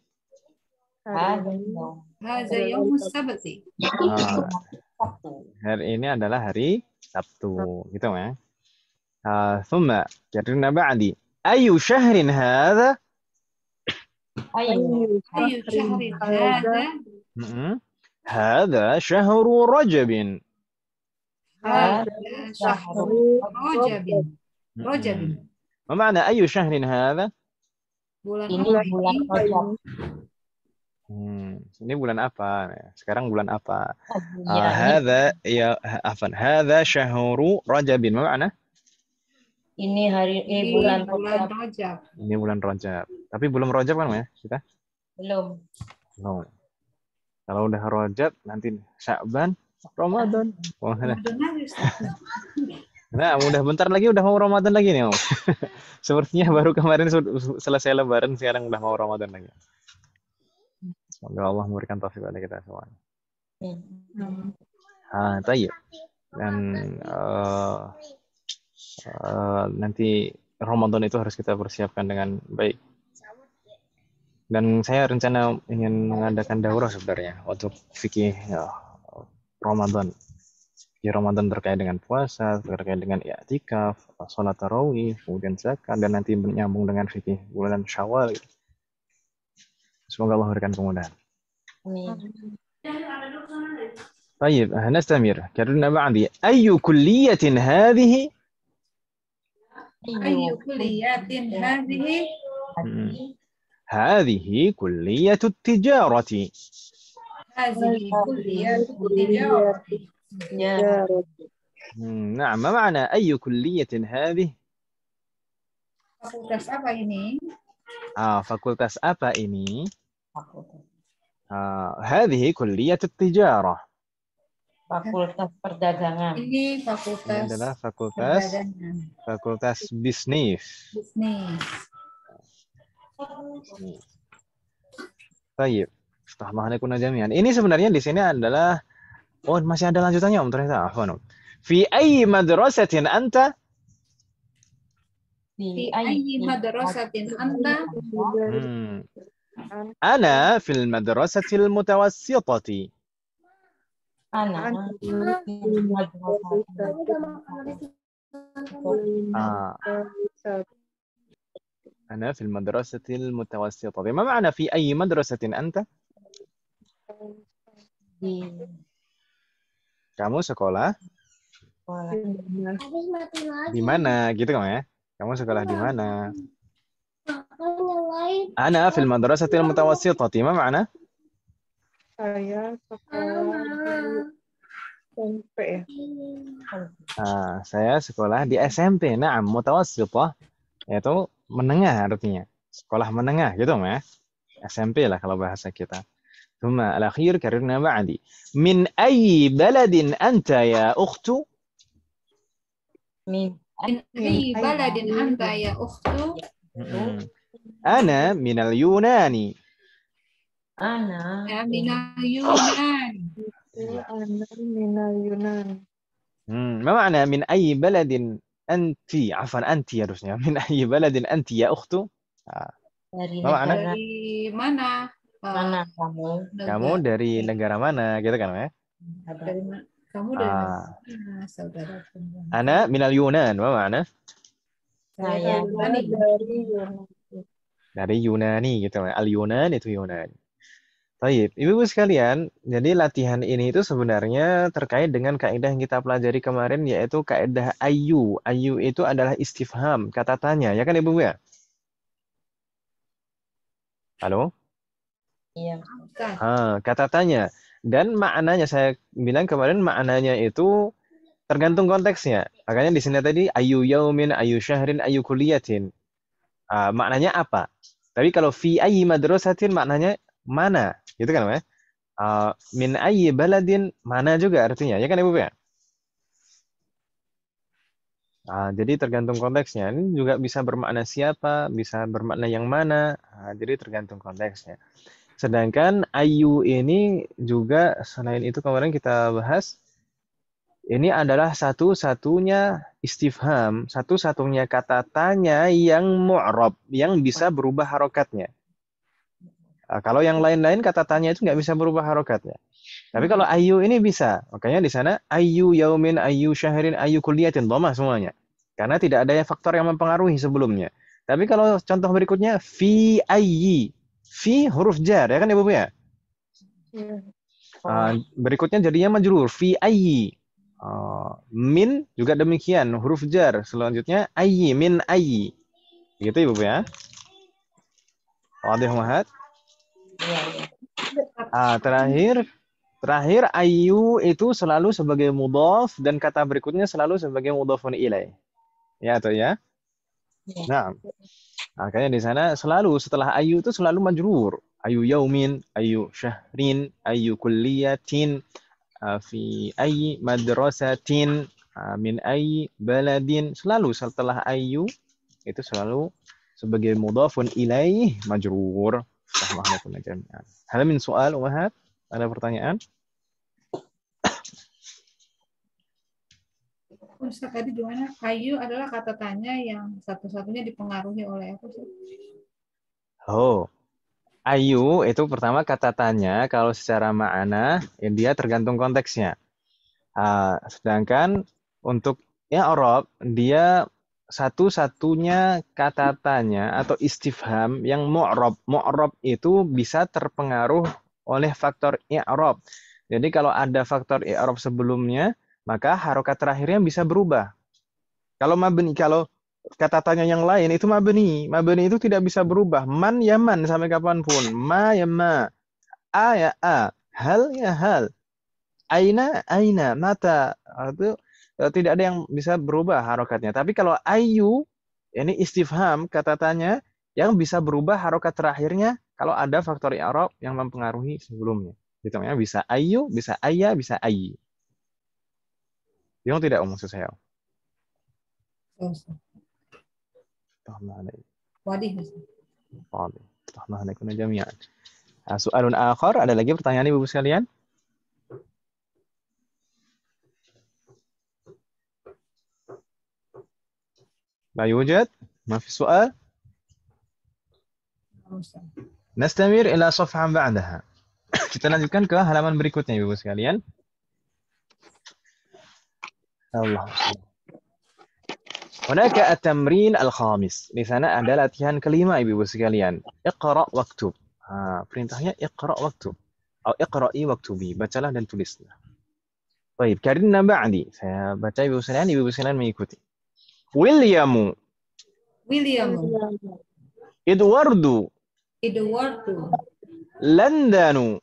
Hadza yaumus sabti. Hari ini adalah hari Sabtu, gitu ya. Thumma karrirna ba'di. Ayyu syahrin hadha? Ayyu syahrin hadza? هذا شهر رجب. Hadza syahru Rajab. ما معنى أي شهر هذا؟ Ini bulan Rajab. Ini bulan apa? Sekarang bulan apa? Ya, هذا ya afan. هذا شهر رجب. ما معنى؟ ini bulan Rajab. Ini bulan Rajab. Tapi belum Rajab kan ya kita? Belum. Belum. Kalau udah Rajab nanti Sya'ban, Ramadan. Nah, udah bentar lagi udah mau Ramadan lagi nih, Om. Sepertinya baru kemarin selesai Lebaran, sekarang udah mau Ramadan lagi. Semoga Allah memberikan taufik pada kita semua. Tayyib. Dan nanti Ramadan itu harus kita persiapkan dengan baik. Dan saya rencana ingin mengadakan daurah sebenarnya untuk fikih Ramadan. Fikih Ramadan terkait dengan puasa, terkait dengan i'tikaf, salat tarawih, kemudian zakat, dan nanti menyambung dengan fikih bulan Syawal. Gitu. Semoga Allah memberikan kemudahan. Baik, nastamir. Karena ba'di ayyu kulliyatin hadhihi? Ayyu kulliyatin hadhihi? هذه كلية التجارة. هذه كلية التجارة. نعم، ما معنى أي كلية هذه؟ Fakultas apa ini? Fakultas apa ini? هذه كلية التجارة. Fakultas perdagangan. Ini fakultas. Ini adalah fakultas bisnis. Baik. Astagfirullahaladzim jami'an. Ini sebenarnya di sini adalah masih ada lanjutannya Om ternyata. Afwan. Fi ayyi madrasatin anta? Fi ayyi madrasatin anta? Ana fil madrasatil mutawassitati. Ana أنا في المدرسة المتوسطة. ما معنى في أي مدرسة أنت؟ Kamu sekolah di mana? Gitu kan ya? Kamu sekolah di mana? أنا في المدرسة المتوسطة. ما معنى؟ Saya sekolah SMP. Saya sekolah di SMP. Nah, mutawassithah yaitu menengah artinya. Sekolah menengah gitu ya. SMP lah kalau bahasa kita. ثم الأخير كررنا بعدي. من أي بلد أنت يا أخت؟ من أي بلد أنت يا أخت؟ أنا من اليونان. Ana من اليونان. Ana minal Yunan. ما معنى من أي بلد أنت؟ عفوا أنت يا رسول. من أي بلد أنت يا أخت؟ dari Ma ma'na? negara Dari mana Mana kamu? Kamu dari negara mana, gitu kan ya? Ada. Kamu dari Ah, mana, saudara perempuan? ana minal Yunan, apa makna? Saya Yunani. dari Yunani. Dari Yunani gitu. Al Yunan itu Yunani. Baik, Ibu-ibu sekalian, jadi latihan ini itu sebenarnya terkait dengan kaidah yang kita pelajari kemarin yaitu kaidah ayu. Ayu itu adalah istifham, kata tanya, ya kan Ibu ya? Halo? Iya. Ustaz. Kata tanya. Dan maknanya saya bilang kemarin maknanya itu tergantung konteksnya. Makanya di sini tadi ayu yaumin, ayu syahrin, ayu kuliyatin. Maknanya apa? Tapi kalau fi ayyi madrasatin maknanya mana, gitu kan ya? Min ayyi baladin mana juga artinya, ya kan Ibu ya? Jadi tergantung konteksnya. Ini juga bisa bermakna siapa, bisa bermakna yang mana. Jadi tergantung konteksnya. Sedangkan ayu ini juga selain itu kemarin kita bahas, ini adalah satu-satunya istifham, satu-satunya kata tanya yang mu'rab, yang bisa berubah harokatnya. Kalau yang lain-lain kata tanya itu nggak bisa berubah harokatnya. Tapi kalau ayu ini bisa. Makanya di sana ayu yaumin, ayu syahrin, ayu kuliyatin, dhamma semuanya. Karena tidak ada faktor yang mempengaruhi sebelumnya. Tapi kalau contoh berikutnya fi ayyi. Fi huruf jar, ya kan Ibu ya? Iya. Berikutnya jadinya majrur fi ayyi. Min juga demikian huruf jar. Selanjutnya ayyi min ayyi. Gitu Ibu ya. Wadih Muhammad. Iya, iya. Terakhir ayu itu selalu sebagai mudhaf dan kata berikutnya selalu sebagai mudhafun ilaih. Ya atau ya? Iya. Nah, makanya di sana selalu setelah ayu itu selalu majrur. Ayu yaumin, ayu syahrin, ayu kulliyatin, fi ayyi madrasatin, min ayyi baladin. Selalu setelah ayu itu selalu sebagai mudhafun ilaih majrur. Hal min soal umahat? Ada pertanyaan? Ustaz tadi gimana? Ayu adalah kata tanya yang satu-satunya dipengaruhi oleh apa sih? Ayu itu pertama kata tanya kalau secara makna dia tergantung konteksnya. Sedangkan untuk i'rab dia satu-satunya kata tanya atau istifham yang mu'rab. Mu'rab itu bisa terpengaruh oleh faktor i'rab. Jadi kalau ada faktor i'rab sebelumnya, maka harokat terakhirnya bisa berubah. Kalau kata tanya yang lain itu mabni. Mabni itu tidak bisa berubah. Man ya man sampai kapanpun. Ma ya ma. A ya a. Hal ya hal. Aina aina. Mata. Itu tidak ada yang bisa berubah harokatnya. Tapi kalau ayu, ini istifham kata tanya yang bisa berubah harokat terakhirnya kalau ada faktor i'rab yang mempengaruhi sebelumnya. Gitu ya. Bisa ayu, bisa ayya, bisa ayyi. Yang tidak maksud saya. Wadih. Soalun akhar, ada lagi pertanyaan Ibu sekalian? La yujad? Ma fi soal? Nastamir ila safhan ba'daha. Kita lanjutkan ke halaman berikutnya Ibu sekalian. Allah. Hunaka at-tamrin al-khamis. Di sana ada latihan kelima Ibu sekalian. Iqra waktub. Perintahnya iqra waktub. Atau iqra'i waktubi. Bacalah dan tulislah. Baik, karina ba'di. Saya baca Ibu sekalian mengikuti. William. Edwardu. Londonu.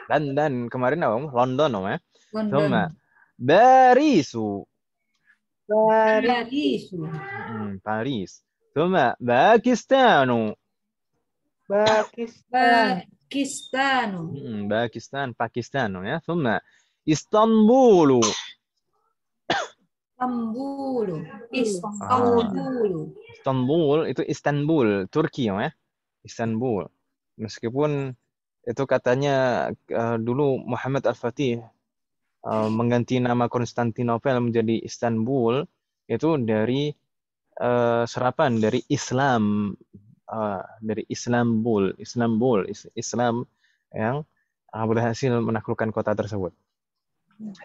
London. Kemarin apa? London ya. Thumma Barisu. Paris. Thumma Pakistanu. Pakistan ya. Thumma Istanbulu. Istanbul itu Istanbul, Turki ya. Istanbul. Meskipun itu katanya dulu Muhammad Al-Fatih mengganti nama Konstantinopel menjadi Istanbul itu dari serapan dari Islam dari Istanbul, Islam yang berhasil menaklukkan kota tersebut.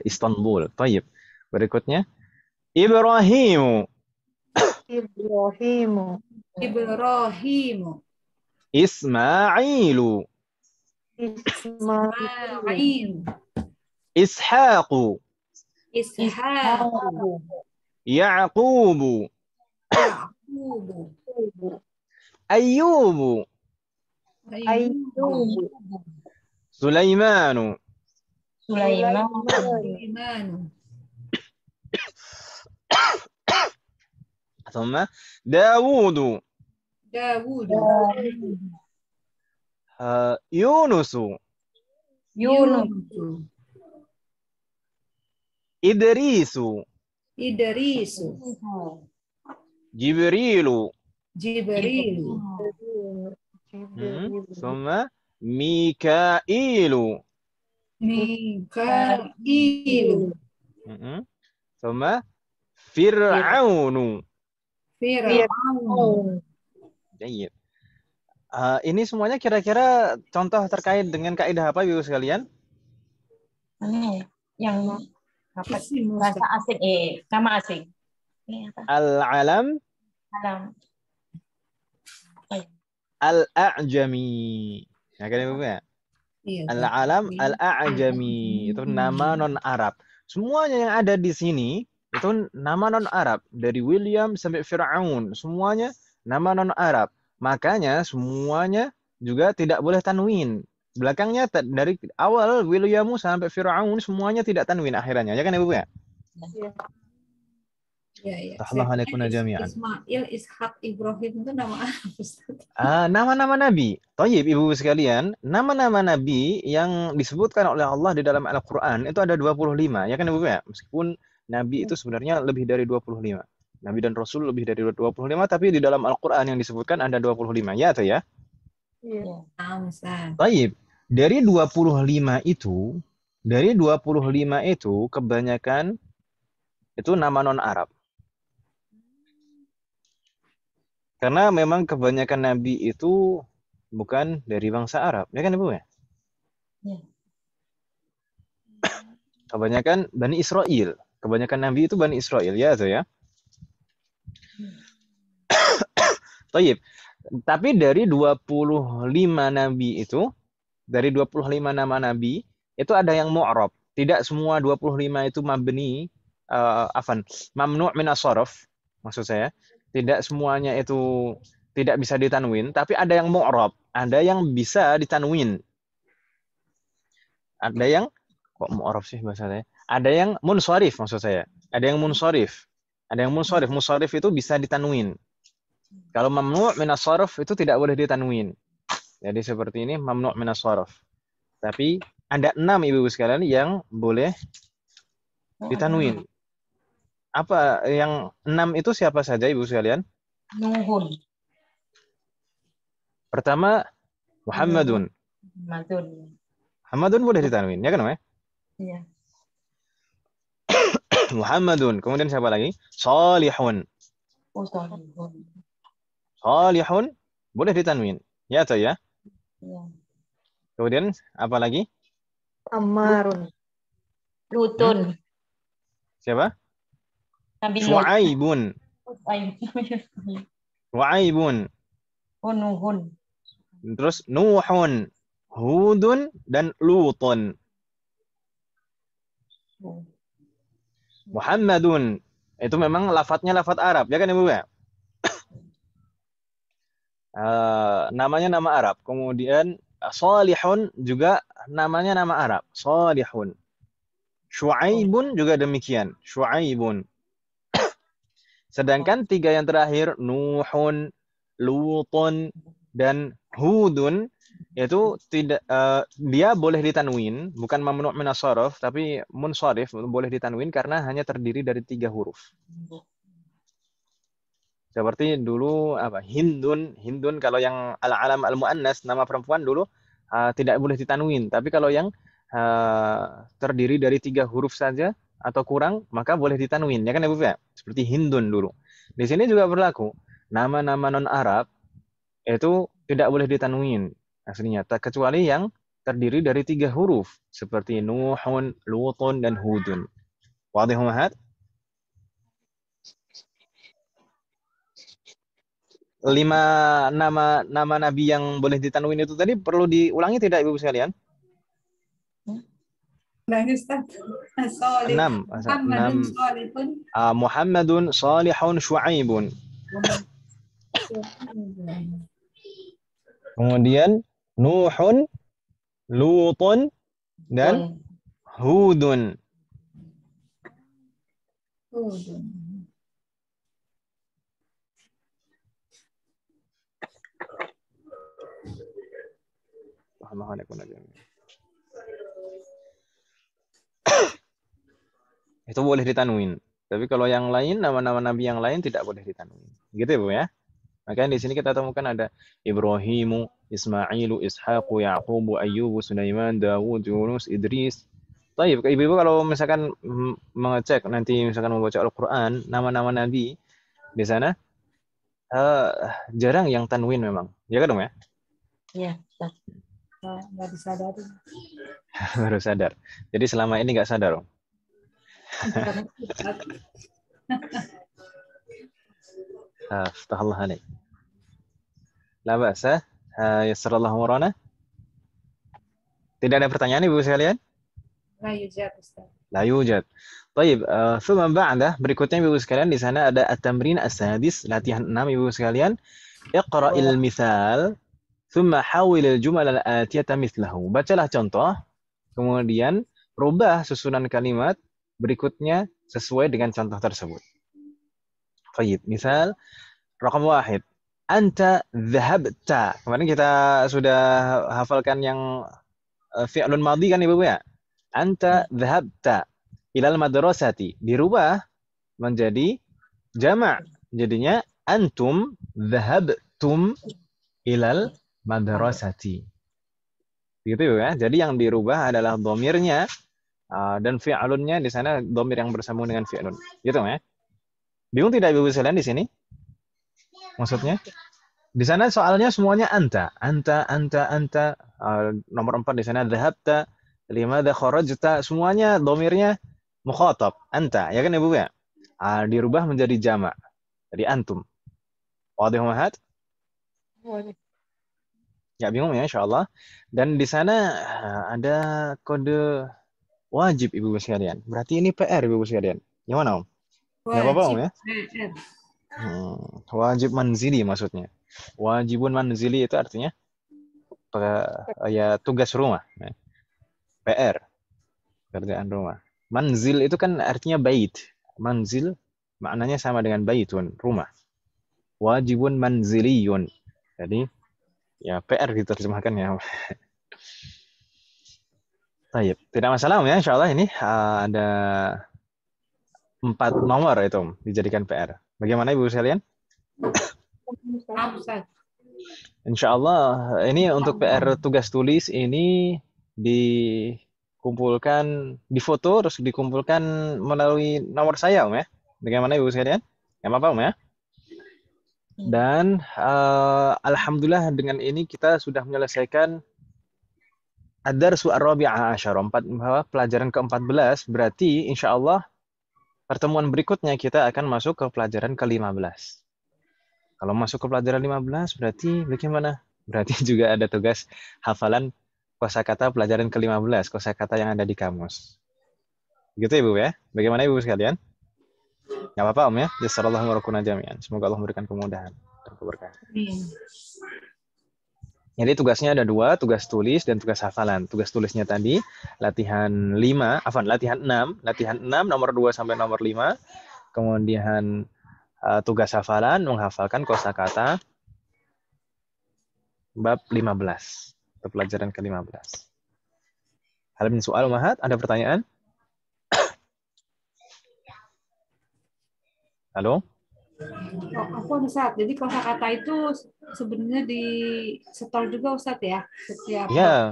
Istanbul. Taib. Berikutnya Ibrahimu. Ibrahimu. Ibrahimu. Ismailu. Ismail. Ishaqu. Ishaq. Yaqubu. Ya'qub. Ayyubu. Ayyub. Sulaimanu. Sulaiman. Sulaiman. ثم داوود. Dawud. يونس. Yunus. إدريس. Idris. جبريل. Jibril. ثم ميكائيل. Mikail. ثم فرعون. Fir'aun. Baik. Ini semuanya kira-kira contoh terkait dengan kaidah apa Ibu sekalian? Yang apa? Isim, Bahasa Ustaz. asing, nama asing. Ini apa? Al-alam Alam. al-a'jami. Ya kan Ibu ya? Iya. Al-alam al-a'jami itu nama non-Arab. Semuanya yang ada di sini itu nama non-Arab. Dari William sampai Fir'aun. Semuanya nama non-Arab. Makanya semuanya juga tidak boleh tanwin. Belakangnya dari awal William sampai Fir'aun semuanya tidak tanwin akhirnya. Ya kan Ibu ya? Ya. Allah alaikuna jami'an. Ismail, Ishak, Ibrahim itu nama Arab, Ustaz. Nama-nama Nabi. Thayyib Ibu sekalian, nama-nama Nabi yang disebutkan oleh Allah di dalam Al-Quran itu ada 25. Ya kan Ibu ya? Meskipun Nabi itu sebenarnya lebih dari 25. Nabi dan Rasul lebih dari 25, tapi di dalam Al-Quran yang disebutkan ada 25. Ya atau ya? Iya. Ustaz. Thayyib. Dari 25 itu kebanyakan itu nama non-Arab. Karena memang kebanyakan Nabi itu bukan dari bangsa Arab. Ya kan Ibu ya? Ya. Kebanyakan Bani Israel. Kebanyakan Nabi itu Bani Israel. Ya atau ya? Thayyib. Tapi dari 25 Nabi itu, dari 25 nama Nabi, itu ada yang mu'rab. Tidak semua 25 itu mabni, mamnu' min as-sarf, maksud saya. Tidak semuanya itu tidak bisa ditanwin, tapi ada yang mu'rab, ada yang bisa ditanwin. Ada yang, kok mu'rab sih bahasa saya? Ada yang munsharif maksud saya. Ada yang munsharif. Ada yang munsharif. Munsharif itu bisa ditanwin. Kalau mamnu' min as-sarf itu tidak boleh ditanwin. Jadi seperti ini mamnu' min as-sarf. Tapi ada 6 Ibu sekalian yang boleh ditanwin. Apa yang 6 itu siapa saja Ibu sekalian? Nuhun. Pertama Muhammadun. Muhammadun boleh ditanwin, ya kan Mas? Iya. Muhammadun. Kemudian siapa lagi? Salihun. Salihun. Salihun boleh ditanwin. Ya atau ya? Iya. Kemudian apa lagi? Ammarun. Lutun. Siapa? Nabi Lut. Syu'aibun. Syu'aibun. Nuhun. Terus Nuhun, Hudun, dan Lutun. Muhammadun. Itu memang lafadznya lafadz Arab. Ya kan Ibu ya? Namanya nama Arab. Kemudian Salihun juga namanya nama Arab. Salihun. Syu'aibun juga demikian. Syu'aibun. Sedangkan 3 yang terakhir, Nuhun, Lutun, dan Hudun, itu tidak dia boleh ditanwin, bukan mamnu' min as-sarf, tapi munsharif, boleh ditanwin karena hanya terdiri dari 3 huruf. Seperti dulu Hindun kalau yang al-alam al-muannas, nama perempuan dulu tidak boleh ditanwin, tapi kalau yang terdiri dari 3 huruf saja atau kurang, maka boleh ditanwin. Ya kan Ibu ya? Seperti Hindun dulu. Di sini juga berlaku. Nama-nama non-Arab itu tidak boleh ditanwin aslinya, kecuali yang terdiri dari 3 huruf seperti Nuhun, Lutun, dan Hudun. Wadih Mahat? 5 nama nabi yang boleh ditanwin itu tadi perlu diulangi tidak Ibu sekalian? Ulangi Ustaz. Sholih. 6. Muhammadun sholihun. Muhammadun salihun Syuaibun. Kemudian Nuhun, Lutun, dan Hudun. Itu boleh ditanwin. Tapi kalau yang lain, nama-nama nabi yang lain tidak boleh ditanwin. Gitu ya, Bu ya. Makanya di sini kita temukan ada Ibrahimu, Ismailu, Ishaqu, Yaqubu, Ayyubu, Sulaiman, Dawud, Yunus, Idris. Baik, Ibu-ibu kalau misalkan mengecek nanti misalkan membaca Al-Qur'an, nama-nama nabi di sana jarang yang tanwin memang. Ya kan, dong ya? Iya, Nggak disadari. Baru sadar. Jadi selama ini nggak sadar, Om. Astaghfirullah alaik. La ba'sa. Yassarallahu warana. Tidak ada pertanyaan Ibu sekalian? La yujad, Ustaz. La yujad. Baik, thumma ba'da, berikutnya Ibu sekalian di sana ada at-tamrin as-sadis, latihan 6 Ibu sekalian. Iqra'il mithal, thumma hawil al-jumal al-atiyata mithlahu. Bacalah contoh, kemudian rubah susunan kalimat berikutnya sesuai dengan contoh tersebut. Baik, misal raqam 1. Anta dhahabta. Kemarin kita sudah hafalkan yang fi'lun madhi kan Ibu ya? Anta dhahabta ilal madrasati. Dirubah menjadi jamak. Jadinya antum dhahabtum ilal madrasati. Begitu ya. Jadi yang dirubah adalah dhamirnya dan fi'lunnya di sana dhamir yang bersambung dengan fi'lun. Gitu ya. Bingung tidak Ibu sekalian di sini? Maksudnya? Di sana soalnya semuanya anta. Nomor 4 di sana dhahabta, limadha kharajta, semuanya dhamirnya mukhatab, anta. Ya kan Ibu ya? Dirubah menjadi jamak. Jadi antum. Wadih mahat? Ya bingung ya insyaallah. Dan di sana ada kode wajib Ibu sekalian. Berarti ini PR Ibu sekalian. Yang mana Om? Enggak apa-apa Om ya? Wajib manzili maksudnya. Wajibun manzili itu artinya ya tugas rumah. PR. Kerjaan rumah. Manzil itu kan artinya bait. Manzil maknanya sama dengan baitun, rumah. Wajibun manziliyun. Jadi ya PR diterjemahkan ya. Baik, tidak masalah Om ya, insyaallah ini ada 4 nomor itu Om, dijadikan PR. Bagaimana Ibu sekalian? Insyaallah ini untuk PR tugas tulis ini dikumpulkan, difoto terus dikumpulkan melalui nomor saya Om ya. Bagaimana Ibu sekalian? Enggak apa-apa Om ya. Dan alhamdulillah dengan ini kita sudah menyelesaikan ad-darsu ar-rabi'a asyara, pelajaran ke-14, berarti insyaallah pertemuan berikutnya kita akan masuk ke pelajaran ke-15. Kalau masuk ke pelajaran 15 berarti bagaimana? Berarti juga ada tugas hafalan kosakata pelajaran ke-15, kosakata yang ada di kamus. Gitu Ibu ya. Bagaimana Ibu sekalian? Enggak apa-apa Om ya. Jazakallahu warakuna jami'an. Semoga Allah memberikan kemudahan dan keberkahan. Jadi tugasnya ada 2, tugas tulis dan tugas hafalan. Tugas tulisnya tadi latihan 6 nomor 2 sampai nomor 5. Kemudian tugas hafalan menghafalkan kosakata bab 15. Atau pelajaran ke-15. Hal min soal Mahat, ada pertanyaan? Halo? Apa Ustaz? Jadi kosakata itu sebenarnya di setor juga Ustaz ya? Setiap ya.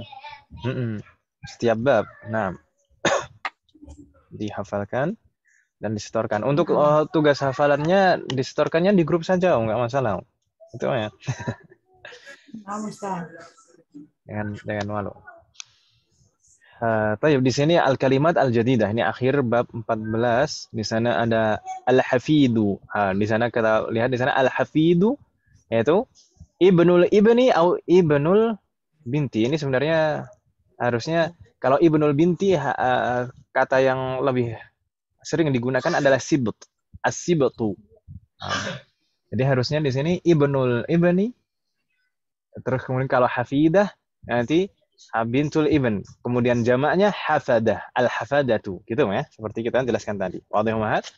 Setiap bab. Nah. Dihafalkan dan disetorkan. Untuk tugas hafalannya disetorkannya di grup saja, enggak masalah. Itu ya. Naam Ustaz. Jangan malu. Tayyib, di sini al-kalimat al-jadidah, ini akhir bab 14. Di sana ada al-hafidu. Di sana kita lihat di sana al-hafidu yaitu ibnul ibni atau ibnul binti. Ini sebenarnya harusnya kalau ibnul binti kata yang lebih sering digunakan adalah sibt. As-sibtu. Jadi harusnya di sini ibnul ibni. Terus kemudian kalau hafidah nanti bintul ibn. Kemudian jamaknya hafadah, al-hafadatu. Gitu ya, seperti kita jelaskan tadi. Wadih umahat.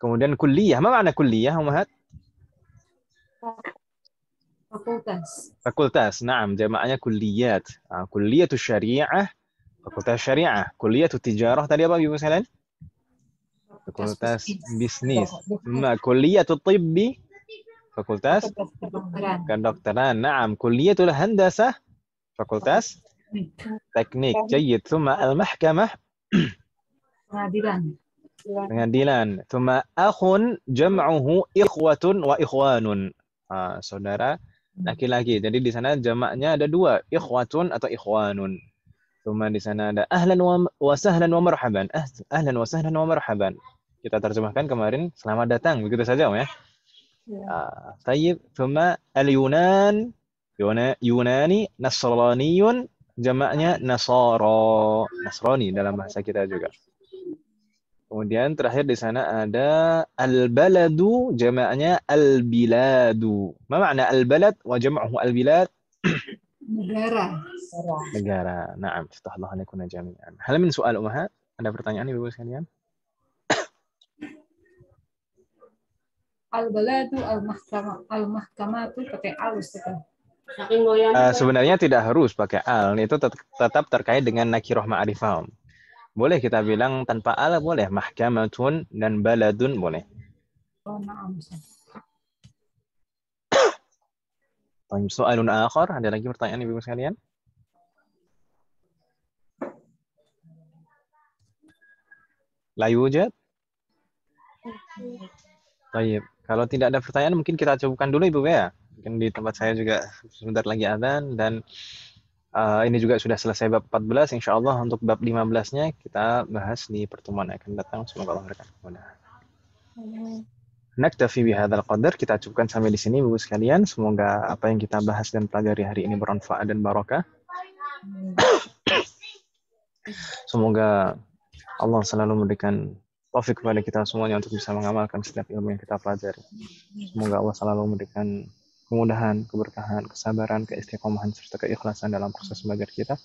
Kemudian kulliyah. Apa makna kulliyah umahat? Fakultas. Fakultas. Naam, jamaknya kulliyat. Kulliyatus syariah, fakultas syariah. Kuliyatus tijarah tadi apa Ibu sekalian? Fakultas bisnis. Kulliyatut tibbi, fakultas kedokteran. Naam, kulliyatul handasah, fakultas teknik. Jayyid. Thumma al-mahkamah, pengadilan. Thumma akhun jam'uhu ikhwatun wa ikhwanun. Saudara laki-laki. Jadi di sana jamaknya ada dua, ikhwatun atau ikhwanun. Thumma di sana ada ahlan wa sahlan wa marhaban. Ahlan wa sahlan wa marhaban. Kita terjemahkan kemarin, selamat datang, begitu saja ya. Tayyib. Thumma al-Yunan, Yunani, Nasraniyun, jamaknya Nasara. Nasrani dalam bahasa kita juga. Kemudian terakhir di sana ada al-baladu, jamaknya al-biladu. Apa makna al-balad wa jam'uhu al-bilad? Negara. Naam, fatahallahu alaikuna jami'an. Hal min soal ummahat? Ada pertanyaan Ibu sekalian? Al-baladu al-mahkamatu pakai al Ustaz. Sebenarnya tidak harus pakai al, itu tetap terkait dengan nakirah ma'rifah. Boleh kita bilang tanpa al, boleh. Mahkamatun dan baladun boleh. Oh, na'am. Soalun akhar, ada lagi pertanyaan Ibu sekalian? La yujad? Baik. Kalau tidak ada pertanyaan mungkin kita cukupkan dulu Ibu ya. Mungkin di tempat saya juga sebentar lagi adzan dan ini juga sudah selesai bab 14. Insyaallah untuk bab 15-nya kita bahas di pertemuan yang akan datang. Semoga Allah berkati kemudahan. Naktafi bihadzal qadar, kita cukupkan sampai di sini Ibu sekalian. Semoga apa yang kita bahas dan pelajari hari ini bermanfaat dan barokah. Semoga Allah selalu memberikan taufik kepada kita semuanya untuk bisa mengamalkan setiap ilmu yang kita pelajari. Semoga Allah selalu memberikan kemudahan, keberkahan, kesabaran, keistiqomahan, serta keikhlasan dalam proses belajar kita.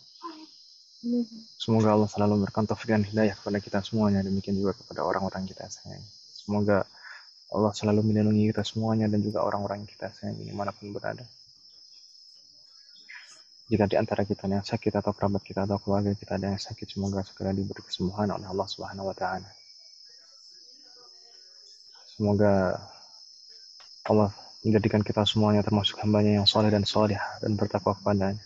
Semoga Allah selalu memberikan taufik dan hidayah kepada kita semuanya, demikian juga kepada orang-orang kita sayang. Semoga Allah selalu melindungi kita semuanya dan juga orang-orang yang kita sayang dimanapun berada. Jika di antara kita yang sakit atau kerabat kita atau keluarga kita ada yang sakit, semoga segera diberi kesembuhan oleh Allah Subhanahu wa taala. Semoga Allah menjadikan kita semuanya termasuk hambanya yang soleh dan solihah dan bertakwa kepadanya.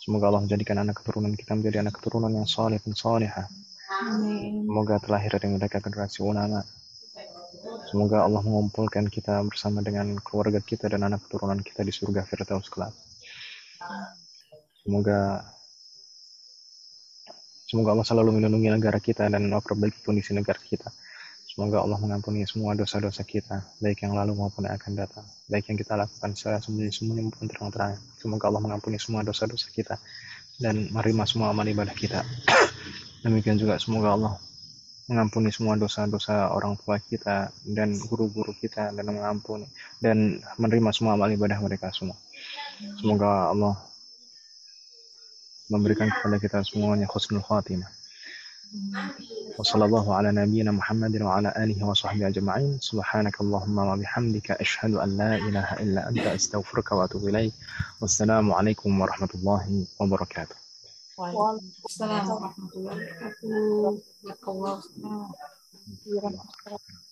Semoga Allah menjadikan anak keturunan kita menjadi anak keturunan yang soleh dan solihah. Semoga terlahir dari mereka generasi ulama. Semoga Allah mengumpulkan kita bersama dengan keluarga kita dan anak keturunan kita di surga Firdaus kelak. Semoga Allah selalu melindungi negara kita dan memperbaiki kondisi negara kita. Semoga Allah mengampuni semua dosa-dosa kita, baik yang lalu maupun yang akan datang, baik yang kita lakukan secara sembunyi-sembunyi maupun terang-terangan. Semoga Allah mengampuni semua dosa-dosa kita dan menerima semua amal ibadah kita. Demikian juga semoga Allah mengampuni semua dosa-dosa orang tua kita dan guru-guru kita dan mengampuni dan menerima semua amal ibadah mereka semua. Semoga Allah memberikan kepada kita semuanya husnul khatimah. Wassallallahu ala nabiyyina Muhammadin wa ala alihi wa sahbihi ajma'in. Subhanakallahumma wa bihamdika asyhadu an la ilaha illa anta astaghfiruka wa atubu ilaik. Wassalamu alaikum warahmatullahi wabarakatuh. Waalaikumsalam warahmatullahi wabarakatuh.